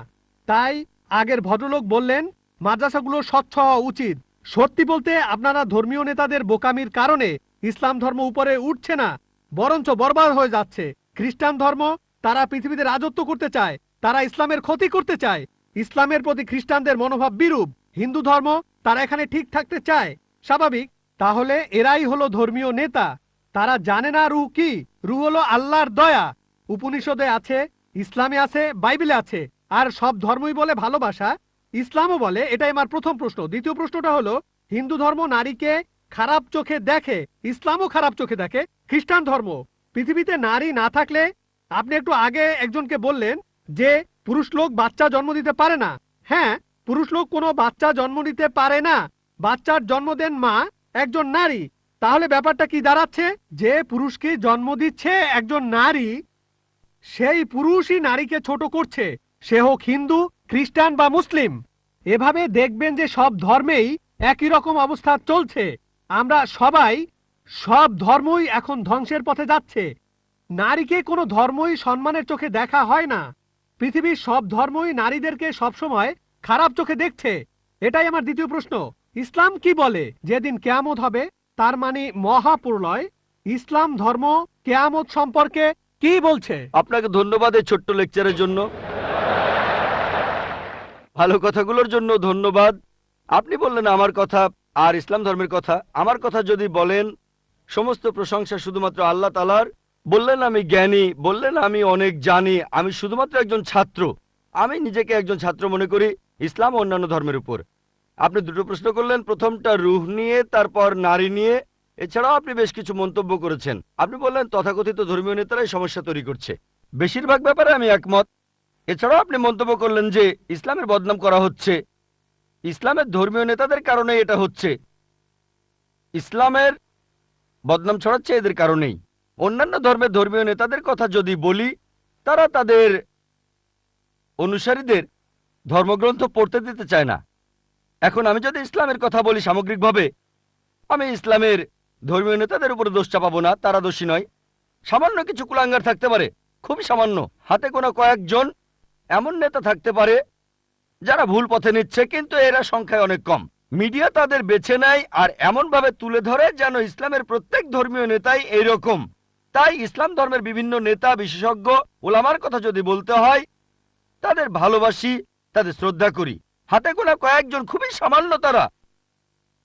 তাই আগের ভদ্রলোক বললেন মাদ্রাসাগুলো স্বচ্ছ হওয়া উচিত। সত্যি বলতে আপনারা ধর্মীয় নেতাদের বোকামির কারণে ইসলাম ধর্ম উপরে উঠছে না, বরঞ্চ বরবাদ হয়ে যাচ্ছে। খ্রিস্টান ধর্ম, তারা পৃথিবীতে রাজত্ব করতে চায়, তারা ইসলামের ক্ষতি করতে চায়। ইসলামের প্রতি খ্রিস্টানদের মনোভাব বিরূপ। হিন্দু ধর্ম, তারা এখানে ঠিক থাকতে চায়, স্বাভাবিক। তাহলে এরাই হলো ধর্মীয় নেতা। তারা জানে না রূহ কি? রূহ হলো আল্লাহর দয়া। উপনিষদে আছে, ইসলামে আছে, বাইবেলে আছে। আর সব ধর্মই বলে ভালোবাসা, ইসলামও বলে। এটাই আমার প্রথম প্রশ্ন। দ্বিতীয় প্রশ্নটা হলো, হিন্দু ধর্ম নারীকে খারাপ চোখে দেখে, ইসলামও খারাপ চোখে দেখে। খ্রিস্টান ধর্ম, পৃথিবীতে নারী না থাকলে, আপনি একটু আগে একজনকে বললেন যে পুরুষ লোক বাচ্চা জন্ম দিতে পারে না। হ্যাঁ, পুরুষ লোক কোনো বাচ্চা জন্ম দিতে পারে না। বাচ্চার জন্ম দেন মা, একজন নারী। তাহলে ব্যাপারটা কি দাঁড়াচ্ছে? যে পুরুষকে জন্ম দিচ্ছে একজন নারী, সেই পুরুষই নারীকে ছোট করছে, সে হোক হিন্দু, খ্রিস্টান বা মুসলিম। এভাবে দেখবেন যে সব ধর্মেই একই রকম অবস্থা চলছে। আমরা সবাই, সব ধর্মই এখন ধ্বংসের পথে যাচ্ছে। নারীকে কোনো ধর্মই সম্মানের চোখে দেখা হয় না। পৃথিবীর সব ধর্মই নারীদেরকে সবসময় খারাপ চোখে দেখছে। এটাই আমার দ্বিতীয় প্রশ্ন। ইসলাম কি বলে যেদিন কিয়ামত হবে, তার মানে মহাপ্রলয়, ইসলাম ধর্ম কিয়ামত সম্পর্কে কি বলছে? আপনাকে ধন্যবাদ এই ছোট্ট লেকচারের জন্য, ভালো কথাগুলোর জন্য ধন্যবাদ। আপনি বললেন আমার কথা আর ইসলাম ধর্মের কথা। আমার কথা যদি বলেন, সমস্ত প্রশংসা শুধুমাত্র আল্লাহ তাআলার। বললেন আমি জ্ঞানী, বললেন আমি অনেক জানি, আমি শুধুমাত্র একজন ছাত্র। আমি নিজেকে একজন ছাত্র মনে করি ইসলাম ও অন্যান্য ধর্মের উপর। আপনি দুটো প্রশ্ন করলেন, প্রথমটা রূহ নিয়ে, তারপর নারী নিয়ে। এছাড়াও আপনি বেশ কিছু মন্তব্য করেছেন। আপনি বললেন তথাকথিত ধর্মীয় নেতারাই সমস্যা তৈরি করছে। বেশিরভাগ ব্যাপারে আমি একমত। এছাড়াও আপনি মন্তব্য করলেন যে ইসলামের বদনাম করা হচ্ছে, ইসলামের ধর্মীয় নেতাদের কারণে এটা হচ্ছে। ইসলামের বদনাম ছড়াচ্ছে এদের কারণেই। অন্যান্য ধর্মের ধর্মীয় নেতাদের কথা যদি বলি, তারা তাদের অনুসারীদের ধর্মগ্রন্থ পড়তে দিতে চায় না। এখন আমি যদি ইসলামের কথা বলি সামগ্রিকভাবে, আমি ইসলামের ধর্মীয় নেতাদের উপরে দোষ চাপাবো না, তারা দোষী নয়। সামান্য কিছু কুলাঙ্গার থাকতে পারে, খুবই সামান্য, হাতে গোনা কয়েকজন এমন নেতা থাকতে পারে যারা ভুল পথে নিচ্ছে, কিন্তু এরা সংখ্যায় অনেক কম। মিডিয়া তাদের বেছে নেয় আর এমনভাবে তুলে ধরে যেন ইসলামের প্রত্যেক ধর্মীয় নেতাই এইরকম। তাই ইসলাম ধর্মের বিভিন্ন নেতা, বিশেষজ্ঞ, ওলামার কথা যদি বলতে হয়, তাদের ভালোবাসি, তাদের শ্রদ্ধা করি। হাতে গোনা কয়েকজন, খুবই সামান্য তারা,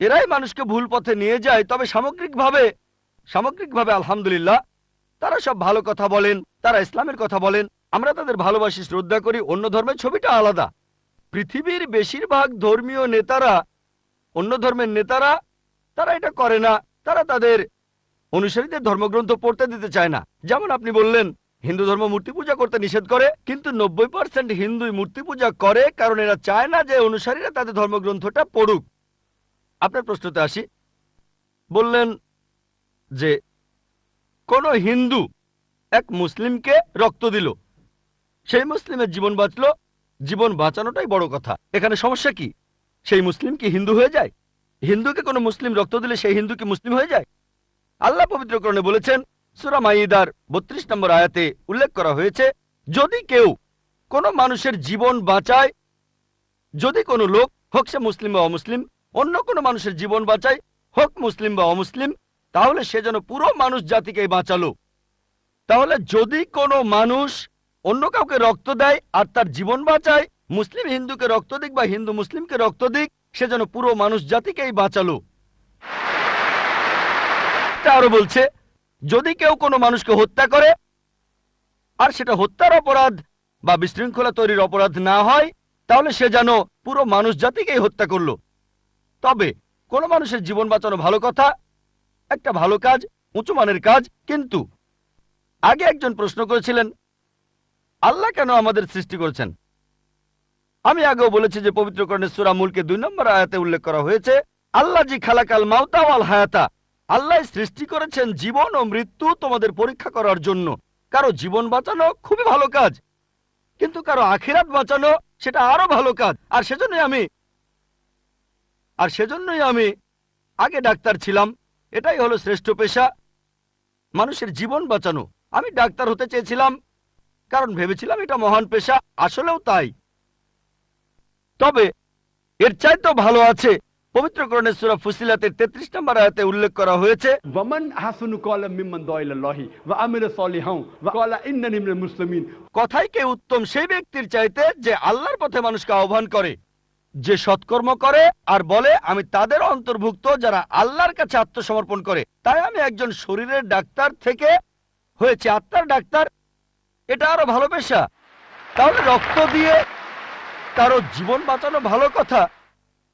এরাই মানুষকে ভুল পথে নিয়ে যায়। তবে সামগ্রিকভাবে আলহামদুলিল্লাহ, তারা সব ভালো কথা বলেন, তারা ইসলামের কথা বলেন, আমরা তাদের ভালোবাসি, শ্রদ্ধা করি। অন্য ধর্মের ছবিটা আলাদা। পৃথিবীর বেশিরভাগ ধর্মীয় নেতারা, অন্য ধর্মের নেতারা, তারা এটা করে না। তারা তাদের অনুসারীদের ধর্মগ্রন্থ পড়তে দিতে চায় না। যেমন আপনি বললেন হিন্দু ধর্ম মূর্তি পূজা করতে নিষেধ করে, কিন্তু 90% হিন্দুই মূর্তি পূজা করে কারণ এরা চায় না যে অনুসারীরা তাদের ধর্মগ্রন্থটা পড়ুক। আপনার প্রশ্নতে আসি। বললেন যে কোন হিন্দু এক মুসলিমকে রক্ত দিল, সেই মুসলিমের জীবন বাঁচলো। জীবন বাঁচানোটাই বড় কথা। এখানে সমস্যা কি? সেই মুসলিম কি হিন্দু হয়ে যায়? হিন্দুকে কোনো মুসলিম রক্ত দিলে সেই হিন্দু কি মুসলিম হয়ে যায়? আল্লাহ পবিত্রকরণে বলেছেন, সূরা মাইদার 32 নম্বর আয়াতে উল্লেখ করা হয়েছে, যদি কেউ কোনো মানুষের জীবন বাঁচায়, যদি কোনো লোক, হোক সে মুসলিম বা অমুসলিম, অন্য কোনো মানুষের জীবন বাঁচায়, হোক মুসলিম বা অমুসলিম, তাহলে সে যেন পুরো মানুষ জাতিকে বাঁচালো। তাহলে যদি কোনো মানুষ অন্য কাউকে রক্ত দেয় আর তার জীবন বাঁচায়, মুসলিম হিন্দুকে রক্ত দিক বা হিন্দু মুসলিমকে রক্ত দিক, সে যেন পুরো মানুষ জাতিকেই বাঁচালো। আরো বলছে, যদি কেউ কোনো মানুষকে হত্যা করে আর সেটা হত্যার অপরাধ বা বিশৃঙ্খলা তৈরির অপরাধ না হয়, তাহলে সে যেন পুরো মানুষ জাতিকেই হত্যা করলো। তবে কোনো মানুষের জীবন বাঁচানো ভালো কথা, একটা ভালো কাজ, উঁচু মানের কাজ। কিন্তু আগে একজন প্রশ্ন করেছিলেন, আল্লাহ কেন আমাদের সৃষ্টি করেছেন? আমি আগেও বলেছি যে পবিত্র কোরআনের সূরা মুলকে 2 নম্বর আয়াতে উল্লেখ করা হয়েছে, আল্লাহ জি খালাকাল মাউতা ওয়াল হায়াতা, আল্লাহ সৃষ্টি করেছেন জীবন ও মৃত্যু তোমাদের পরীক্ষা করার জন্য। কারো জীবন বাঁচানো খুবই ভালো কাজ, কিন্তু কারো আখিরাত বাঁচানো সেটা আরো ভালো কাজ। আর সেজন্যই আমি আগে ডাক্তার ছিলাম। এটাই হলো শ্রেষ্ঠ পেশা, মানুষের জীবন বাঁচানো। আমি ডাক্তার হতে চেয়েছিলাম কারণ ভেবেছিলাম এটা মহান পেশা, আসলেও তাই। তবে এর চাইতেও ভালো আছে। পবিত্র কোরআনের সূরা ফুসিলাতের 33 নম্বর আয়াতে উল্লেখ করা হয়েছে, ওয়ামান আহসানু ক্বালাম মিম্মান দাআ ইলাল্লাহি ওয়া আমিলা সালিহান ওয়া ক্বালা ইন্নানি মিনাল মুসলিমিন। কথাই কে উত্তম সেই ব্যক্তির চাইতে যে আল্লাহর পথে মানুষকে আহ্বান করে যে সৎকর্ম করে আর বলে আমি তাদের অন্তর্ভুক্ত যারা আল্লাহর কাছে আত্মসমর্পণ করে। তাই আমি একজন শরীরের ডাক্তার থেকে হয়েছে আত্মার ডাক্তার, এটা আরো ভালো পেশা। তাহলে রক্ত দিয়ে কারো জীবন বাঁচানো ভালো কথা,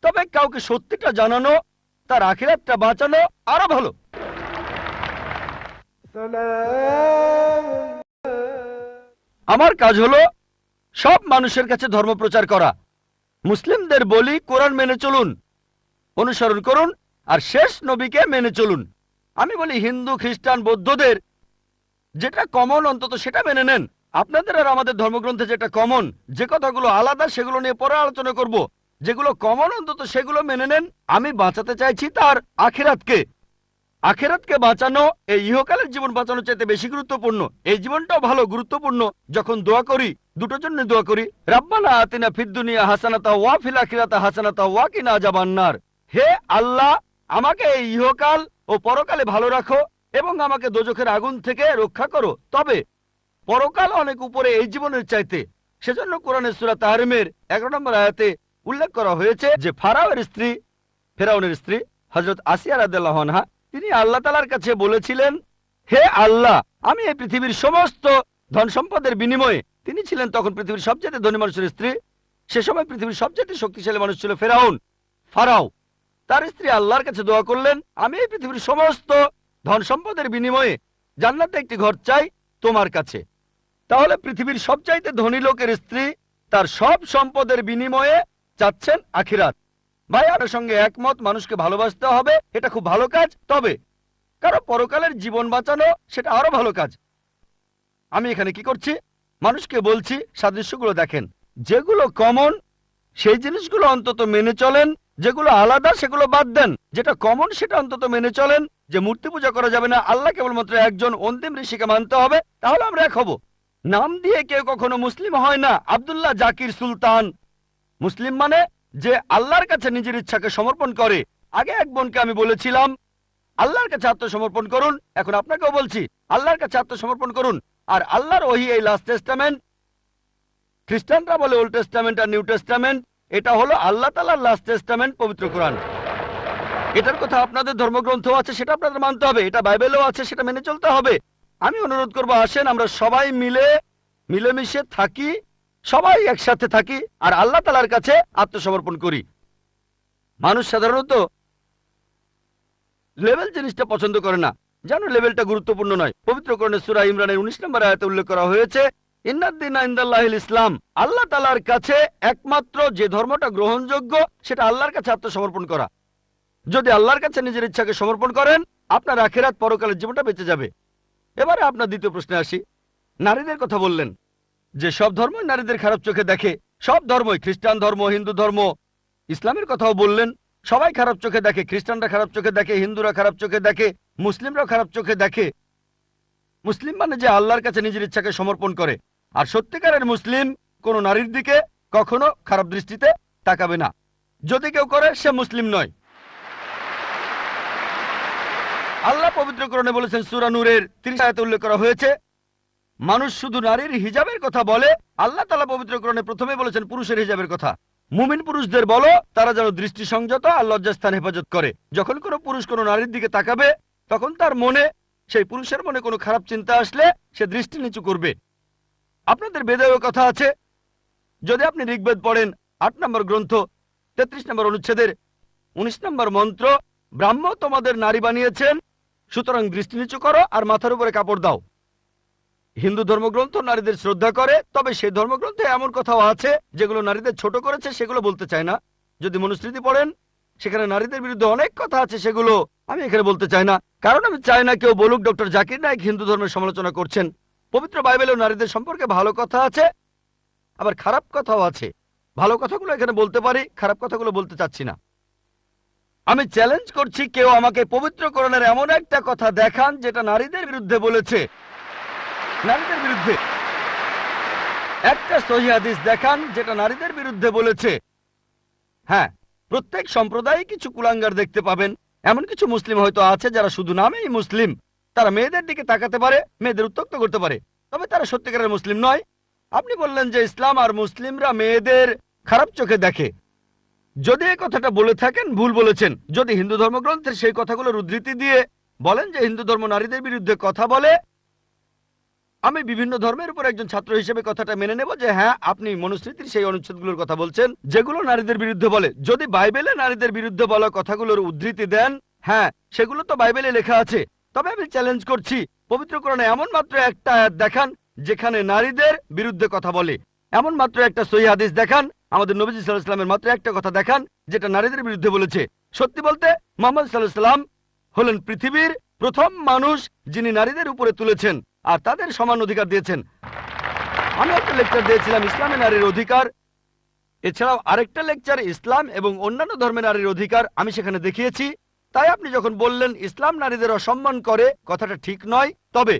তবে কাউকে সত্যিটা জানানো, তার আখিরাতটা বাঁচানো আরো ভালো। আমার কাজ হলো সব মানুষের কাছে ধর্ম প্রচার করা। মুসলিমদের বলি কোরআন মেনে চলুন, অনুসরণ করুন, আর শেষ নবীকে মেনে চলুন। আমি বলি হিন্দু, খ্রিস্টান, বৌদ্ধদের যেটা কমন অন্তত সেটা মেনে নেন। আপনাদের আর আমাদের ধর্মগ্রন্থে যেটা কমন, যে কথাগুলো আলাদা সেগুলো নিয়ে পরে আলোচনা করব। যেগুলো কমন অন্তত সেগুলো মেনে নেন। আমি বাঁচাতে চাইছি তার আখিরাতকে। আখিরাতকে বাঁচানো এই ইহকালের জীবন বাঁচানোর চাইতে বেশি গুরুত্বপূর্ণ। এই জীবনটাও ভালো গুরুত্বপূর্ণ। যখন দোয়া করি দুটোর জন্য দোয়া করি, রাব্বানা আতিনা ফিদ দুনিয়া হাসানাতা ওয়া ফিল আখিরাতি হাসানাতা ওয়া কিনা আযাবান্নার। হে আল্লাহ, আমাকে এই ইহকাল ও পরকালে ভালো রাখো এবং আমাকে দোজখের আগুন থেকে রক্ষা করো। তবে পরকাল অনেক উপরে এই জীবনের চাইতে। সেজন্য কোরআনের সূরা তাহরিমের 11 নম্বর আয়াতে উল্লেখ করা হয়েছে যে ফেরাউনের স্ত্রী হযরত আসিয়া রাদিয়াল্লাহু আনহা, তিনি আল্লাহ তাআলার কাছে বলেছিলেন, হে আল্লাহ, আমি এই পৃথিবীর সমস্ত ধন সম্পদের বিনিময়ে, তিনি ছিলেন তখন পৃথিবীর সবচেয়ে ধনী মানুষের স্ত্রী, সে সময় পৃথিবীর সবচেয়ে শক্তিশালী মানুষ ছিল ফারাও। তার স্ত্রী আল্লাহর কাছে দোয়া করলেন, আমি এই পৃথিবীর সমস্ত ধন সম্পদের বিনিময়ে জান্নাতে একটি ঘর চাই তোমার কাছে। তাহলে পৃথিবীর সবচাইতে ধনী লোকের স্ত্রী তার সব সম্পদের বিনিময়ে চাচ্ছেন আখিরাত। ভাই, আপনার সঙ্গে একমত, মানুষকে ভালোবাসতে হবে, এটা খুব ভালো কাজ। তবে কারো পরকালের জীবন বাঁচানো সেটা আরো ভালো কাজ। আমি এখানে কি করছি? মানুষকে বলছি সাদৃশ্যগুলো দেখেন। যেগুলো কমন সেই জিনিসগুলো অন্তত মেনে চলেন, যেগুলো আলাদা সেগুলো বাদ দেন। যেটা কমন সেটা অন্তত মেনে চলেন। যে মূর্তি পূজা করা যাবে না, আল্লাহ কেবলমাত্র একজন, অন্তিম ঋষিকে মানতে হবে, তাহলে আমরা এক হব। নাম দিয়ে কেউ কখনো মুসলিম হয় না। আব্দুল্লাহ জাকির সুলতান মুসলিম মানে যে আল্লাহর কাছে নিজের ইচ্ছাকে সমর্পণ করে। আগে এক বোনকে আমি বলেছিলাম আল্লাহর কাছে আত্মসমর্পণ করুন, এখন আপনাকেও বলছি আল্লাহর কাছে আত্মসমর্পণ করুন। আর আল্লাহর ওহী এই লাস্ট টেস্টামেন্ট, খ্রিস্টানরা বলে ওল্ড টেস্টামেন্ট আর নিউ টেস্টামেন্ট, এটা হলো আল্লাহ তাআলার লাস্ট টেস্টামেন্ট, পবিত্র কোরআন। এটার কথা আপনাদের ধর্মগ্রন্থ আছে, সেটা আপনাদের মানতে হবে। এটা বাইবেলেও আছে, সেটা মেনে চলতে হবে। আমি অনুরোধ করব, আসেন আমরা সবাই মিলেমিশে থাকি, সবাই একসাথে থাকি আর আল্লাহ তাআলার কাছে আত্মসমর্পণ করি। মানুষ সাধারণত লেভেল জিনিসটা পছন্দ করে না, জানো লেভেলটা গুরুত্বপূর্ণ নয়। পবিত্র কোরআনের সূরা ইমরানের 19 নম্বর আয়াতে উল্লেখ করা হয়েছে, ইন্নাদ-দীনা ইনদাল্লাহিল ইসলাম, আল্লাহ তাআলার কাছে একমাত্র যে ধর্মটা গ্রহণযোগ্য সেটা আল্লাহর কাছে আত্মসমর্পণ করা। যদি আল্লাহর কাছে নিজের ইচ্ছাকে সমর্পণ করেন, আপনার আখিরাত পরকালের জীবনটা বেঁচে যাবে। এবারে আপনার দ্বিতীয় প্রশ্নে আসি। নারীদের কথা বললেন যে সব ধর্মই নারীদের খারাপ চোখে দেখে। সব ধর্মই, খ্রিস্টান ধর্ম, হিন্দু ধর্ম, ইসলামের কথাও বললেন, সবাই খারাপ চোখে দেখে। খ্রিস্টানরা খারাপ চোখে দেখে, হিন্দুরা খারাপ চোখে দেখে, মুসলিমরাও খারাপ চোখে দেখে। মুসলিম মানে যে আল্লাহর কাছে নিজের ইচ্ছাকে সমর্পণ করে। আর সত্যিকারের মুসলিম কোনো নারীর দিকে কখনো খারাপ দৃষ্টিতে তাকাবে না। যদি কেউ করে সে মুসলিম নয়। আল্লাহ পবিত্র কোরআনে বলেছেন, সূরা নূরের 30 আয়াতে উল্লেখ করা হয়েছে, মানুষ শুধু নারীর হিজাবের কথা বলে। আল্লাহ তাআলা পবিত্র কোরআনে প্রথমে বলেছেন পুরুষের হিজাবের কথা। মুমিন পুরুষদের বলো তারা যেন দৃষ্টি সংযত আর লজ্জাস্থান হেফাজত করে। যখন কোনো পুরুষ কোনো নারীর দিকে তাকাবে, তখন তার মনে, সেই পুরুষের মনে কোনো খারাপ চিন্তা আসলে সে দৃষ্টি নিচু করবে। আপনাদের বেদেও কথা আছে। যদি আপনি ঋগ্বেদ পড়েন 8 নম্বর গ্রন্থ 33 নম্বর অনুচ্ছেদের 19 নম্বর মন্ত্র, ব্রাহ্ম তোমাদের নারী বানিয়েছেন, সুতরাং দৃষ্টি নিচু করো আর মাথার উপরে কাপড় দাও। হিন্দু ধর্মগ্রন্থ নারীদের শ্রদ্ধা করে, তবে সেই ধর্মগ্রন্থে এমন কথাও আছে যেগুলো নারীদের ছোট করেছে, সেগুলো বলতে চায় না। যদি মনুস্মৃতি পড়েন, সেখানে নারীদের বিরুদ্ধে অনেক কথা আছে, সেগুলো আমি এখানে বলতে চাই না, কারণ আমি চাই না কেউ বলুক ডক্টর জাকির নায়েক হিন্দু ধর্মের সমালোচনা করছেন। পবিত্র বাইবেলেও নারীদের সম্পর্কে ভালো কথা আছে, আবার খারাপ কথাও আছে। ভালো কথাগুলো এখানে বলতে পারি, খারাপ কথাগুলো বলতে চাচ্ছি না। আমি চ্যালেঞ্জ করছি, কেউ আমাকে পবিত্র কোরআনের এমন একটা কথা দেখান যেটা নারীদের বিরুদ্ধে বলেছে। নারীদের বিরুদ্ধে একটা সহিহ হাদিস দেখান যেটা নারীদের বিরুদ্ধে বলেছে। হ্যাঁ, প্রত্যেক সম্প্রদায়ে কিছু কুলাঙ্গার দেখতে পাবেন। এমন কিছু মুসলিম হয়তো আছে যারা শুধু নামেই মুসলিম। তারা মেয়েদের দিকে তাকাতে পারে, মেয়েদের উত্ত্যক্ত করতে পারে, তবে তারা সত্যিকারের মুসলিম নয়। আপনি বললেন যে ইসলাম আর মুসলিমরা মেয়েদের খারাপ চোখে দেখে। যদি এই কথাটা বলে থাকেন ভুল বলেছেন। যদি হিন্দু ধর্মগ্রন্থের সেই কথাগুলোর উদ্ধৃতি দিয়ে বলেন যে হিন্দু ধর্ম নারীদের বিরুদ্ধে কথা বলে, আমি বিভিন্ন ধর্মের উপর একজন ছাত্র হিসেবে কথাটা মেনে নেব যে হ্যাঁ, আপনি মনুস্মৃতির সেই অনুচ্ছেদগুলোর কথা বলছেন যেগুলো নারীদের বিরুদ্ধে বলে। যদি বাইবেলে নারীদের বিরুদ্ধে বলা কথাগুলোর উদ্ধৃতি দেন, হ্যাঁ সেগুলো তো বাইবেলে লেখা আছে, তবে আমি চ্যালেঞ্জ করছি পবিত্র কোরআনে এমন মাত্র একটা আয়াত দেখান যেখানে নারীদের বিরুদ্ধে কথা বলে। এমন মাত্র একটা সহিহ হাদিস দেখান, আমাদের নবী সাল্লাল্লাহু আলাইহি ওয়াসাল্লামের মাত্র একটা কথা দেখান যেটা নারীদের বিরুদ্ধে বলেছে। সত্যি বলতে মুহাম্মদ সাল্লাল্লাহু আলাইহি ওয়াসাল্লাম হলেন পৃথিবীর প্রথম মানুষ যিনি নারীদের উপরে তুলেছেন আর তাদের সমান অধিকার দিয়েছেন। আমি একটা লেকচার দিয়েছিলাম ইসলামে নারীর অধিকার, এছাড়াও আরেকটা লেকচার ইসলাম এবং অন্যান্য ধর্মের নারীর অধিকার আমি সেখানে দেখিয়েছি। তাই আপনি যখন বললেন ইসলাম নারীদের অসম্মান করে, কথাটা ঠিক নয়। তবে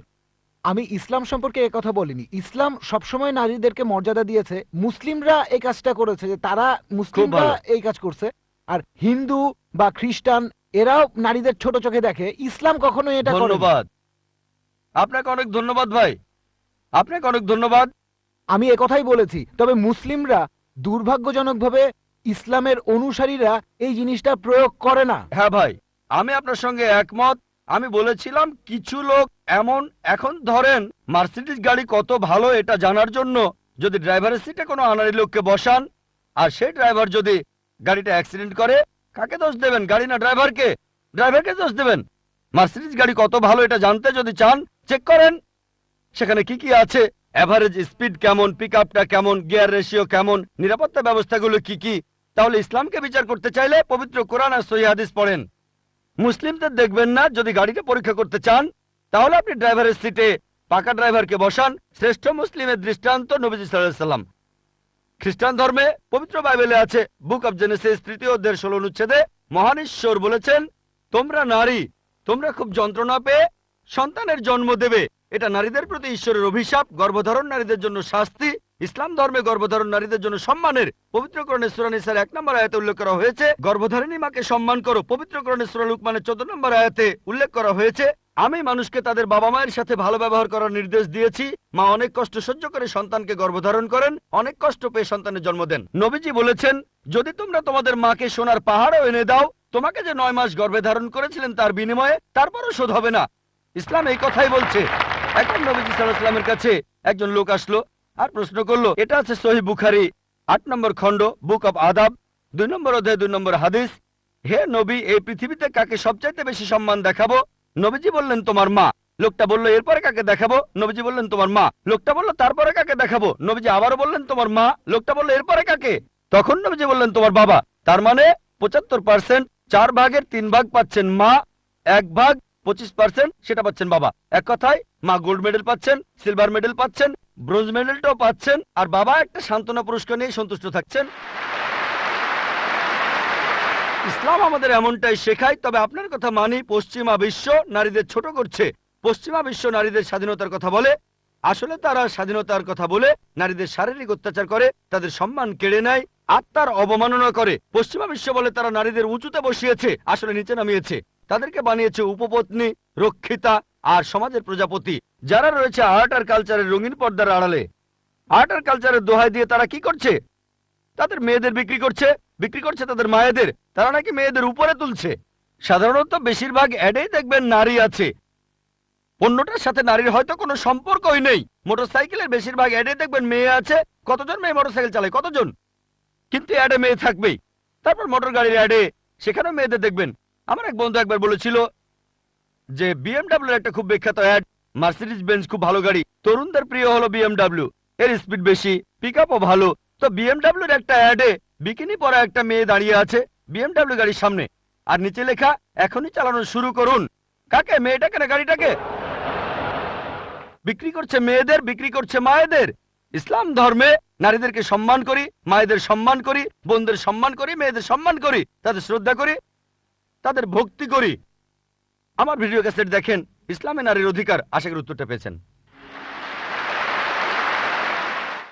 আমি ইসলাম সম্পর্কে এ কথা বলিনি। ইসলাম সবসময় নারীদেরকে মর্যাদা দিয়েছে। মুসলিমরা এই কাজটা করেছে যে তারা মুসলিমরা এই কাজ করছে, আর হিন্দু বা খ্রিস্টান এরাও নারীদের ছোট চোখে দেখে। ইসলাম কখনো এটা করে না। ধন্যবাদ, আপনাকে অনেক ধন্যবাদ ভাই, আপনাকে অনেক ধন্যবাদ। আমি একথাই বলেছি। তবে মুসলিমরা দুর্ভাগ্যজনকভাবে ইসলামের অনুসারীরা এই জিনিসটা প্রয়োগ করে না। হ্যাঁ ভাই, আমি আপনার সঙ্গে একমত। আমি বলেছিলাম কিছু লোক এমন, এখন ধরেন মার্সিডিজ গাড়ি কত ভালো এটা জানার জন্য যদি ড্রাইভারের সিটে কোনো আনাড়ি লোককে বসান আর সেই ড্রাইভার যদি গাড়িটা অ্যাক্সিডেন্ট করে, কাকে দোষ দেবেন? গাড়ি না ড্রাইভারকে? ড্রাইভারকে দোষ দেবেন। মার্সিডিজ গাড়ি কত ভালো এটা জানতে যদি চান চেক করেন সেখানে কি কি আছে, এভারেজ স্পিড কেমন, পিকআপটা কেমন, গিয়ার রেশিও কেমন, নিরাপত্তা ব্যবস্থাগুলো কি কি। তাহলে ইসলামকে বিচার করতে চাইলে পবিত্র কোরআন আর সহিহ হাদিস পড়েন। মুসলিমদের দেখবেন না। যদি গাড়িটা পরীক্ষা করতে চান তাহলে আপনি ড্রাইভারের সিটে পাকা ড্রাইভারকে বসান। শ্রেষ্ঠ মুসলিমের দৃষ্টান্ত নবীজি সাল্লাল্লাহু আলাইহি ওয়াসাল্লাম। খ্রিস্টান ধর্মে পবিত্র বাইবেলে আছে, বুক অব জেনেসিস 3য় অধ্যায়ের 16 অনুচ্ছেদে মহান ঈশ্বর বলেছেন, তোমরা নারী, তোমরা খুব যন্ত্রণা পেয়ে সন্তানের জন্ম দেবে। এটা নারীদের প্রতি ঈশ্বরের অভিশাপ, গর্ভধারণ নারীদের জন্য শাস্তি। ইসলাম ধর্মে গর্ভধারণ নারীদের জন্য সম্মানের। পবিত্র কোরআনে সূরা নিসার 1 নম্বর আয়াতে উল্লেখ করা হয়েছে গর্ভধারিণী মাকে সম্মান করো। পবিত্র কোরআনে সূরা লুকমানের 14 নম্বর আয়াতে উল্লেখ করা হয়েছে আমি মানুষকে তাদের বাবা মায়ের সাথে ভালো ব্যবহার করার নির্দেশ দিয়েছি। মা অনেক কষ্ট সহ্য করে সন্তানকে গর্ভধারণ করেন, অনেক কষ্ট পেয়ে সন্তানের জন্ম দেন। নবীজি বলেছেন, যদি তোমরা তোমাদের মাকে সোনার পাহাড়ও এনে দাও, তোমাকে যে 9 মাস গর্ভে ধারণ করেছিলেন তার বিনিময়ে, তারপরও শোধ হবে না। ইসলাম এই কথাই বলছে। এখন নবীজি সাল্লাল্লাহু আলাইহি ওয়াসাল্লামের কাছে একজন লোক আসলো আর প্রশ্ন করলো, এটা আছে সহিহ বুখারী 8 নম্বর খণ্ড, বুক অব আদাব 2 নম্বর অধ্যায় 2 নম্বর হাদিস, হে নবী, এই পৃথিবীতে কাকে সবচাইতে বেশি সম্মান দেখাবো? নবীজি বললেন, তোমার মা। লোকটা বলল, এরপরে কাকে দেখাবো? নবীজি বললেন, তোমার মা। লোকটা বলল, তারপরে কাকে দেখাবো? নবীজি আবারও বললেন, তোমার মা। লোকটা বলল, এরপরে কাকে? তখন নবীজি বললেন, তোমার বাবা। তার মানে 75%, 4 ভাগের 3 ভাগ পাচ্ছেন মা, 1 ভাগ 25% সেটা পাচ্ছেন বাবা। এক কথায় মা গোল্ড মেডেল পাচ্ছেন, সিলভার মেডেল পাচ্ছেন, ব্রোঞ্জ মেডেলটাও পাচ্ছেন, আর বাবা একটা সান্ত্বনা পুরস্কার নিয়ে সন্তুষ্ট থাকছেন। ইসলাম আমাদের এমনটাই শেখায়। তবে আপনার কথা মানি, পশ্চিমা বিশ্ব নারীদের ছোট করছে। পশ্চিমা বিশ্ব নারীদের স্বাধীনতার কথা বলে, আসলে তারা স্বাধীনতার কথা বলে নারীদের শারীরিক অত্যাচার করে, তাদের সম্মান কেড়ে নেয়, আত্মার অবমাননা করে। পশ্চিমা বিশ্ব বলে তারা নারীদের উঁচুতে বসিয়েছে, আসলে নিচে নামিয়েছে। তাদেরকে বানিয়েছে উপপত্নী, রক্ষিতা আর সমাজের প্রজাপতি, যারা রয়েছে আর্ট আর কালচারের রঙিন পর্দার আড়ালে। আর্ট আর কালচারের দোহাই দিয়ে তারা কি করছে? তাদের মেয়েদের বিক্রি করছে, বিক্রি করছে তাদের মায়েদের। তারা নাকি মেয়েদের উপরে তুলছে। সাধারণত বেশিরভাগ অ্যাডেই দেখবেন নারী আছে, পণ্যটার সাথে নারীর হয়তো কোনো সম্পর্কই নেই। মোটরসাইকেলের বেশিরভাগ অ্যাডে দেখবেন মেয়ে আছে। কতজন মেয়ে মোটরসাইকেল চালায়? কতজন? কিন্তু অ্যাডে মেয়ে থাকবেই। তারপর মোটর গাড়ির অ্যাডে, সেখানেও মেয়েদের দেখবেন। আমার এক বন্ধু একবার বলেছিল যে বিএমডাব্লিউর একটা খুব বিখ্যাত অ্যাড, মার্সিডিজ বেঞ্জ খুব ভালো গাড়ি, তরুণদের প্রিয় হলো বিএমডাব্লিউ, এর স্পিড বেশি, পিকআপও ভালো। তো বিএমডাব্লিউর একটা অ্যাডে বিকিনি পরা একটা মেয়ে দাঁড়িয়ে আছে বিএমডাব্লিউ গাড়ির সামনে, আর নিচে লেখা, এখনই চালানো শুরু করুন। কাকে? মেয়েটাকে না গাড়িটাকে? বিক্রি করছে মেয়েদের, বিক্রি করছে মায়েদের। ইসলাম ধর্মে নারীদেরকে সম্মান করি, মায়েদের সম্মান করি, বোনদের সম্মান করি, মেয়েদের সম্মান করি, তাদের শ্রদ্ধা করি, তাদের ভক্তি করি। আমার ভিডিও ক্যাসেট দেখেন, ইসলামে নারীর অধিকার। আশা করি উত্তরটা পেয়েছেন।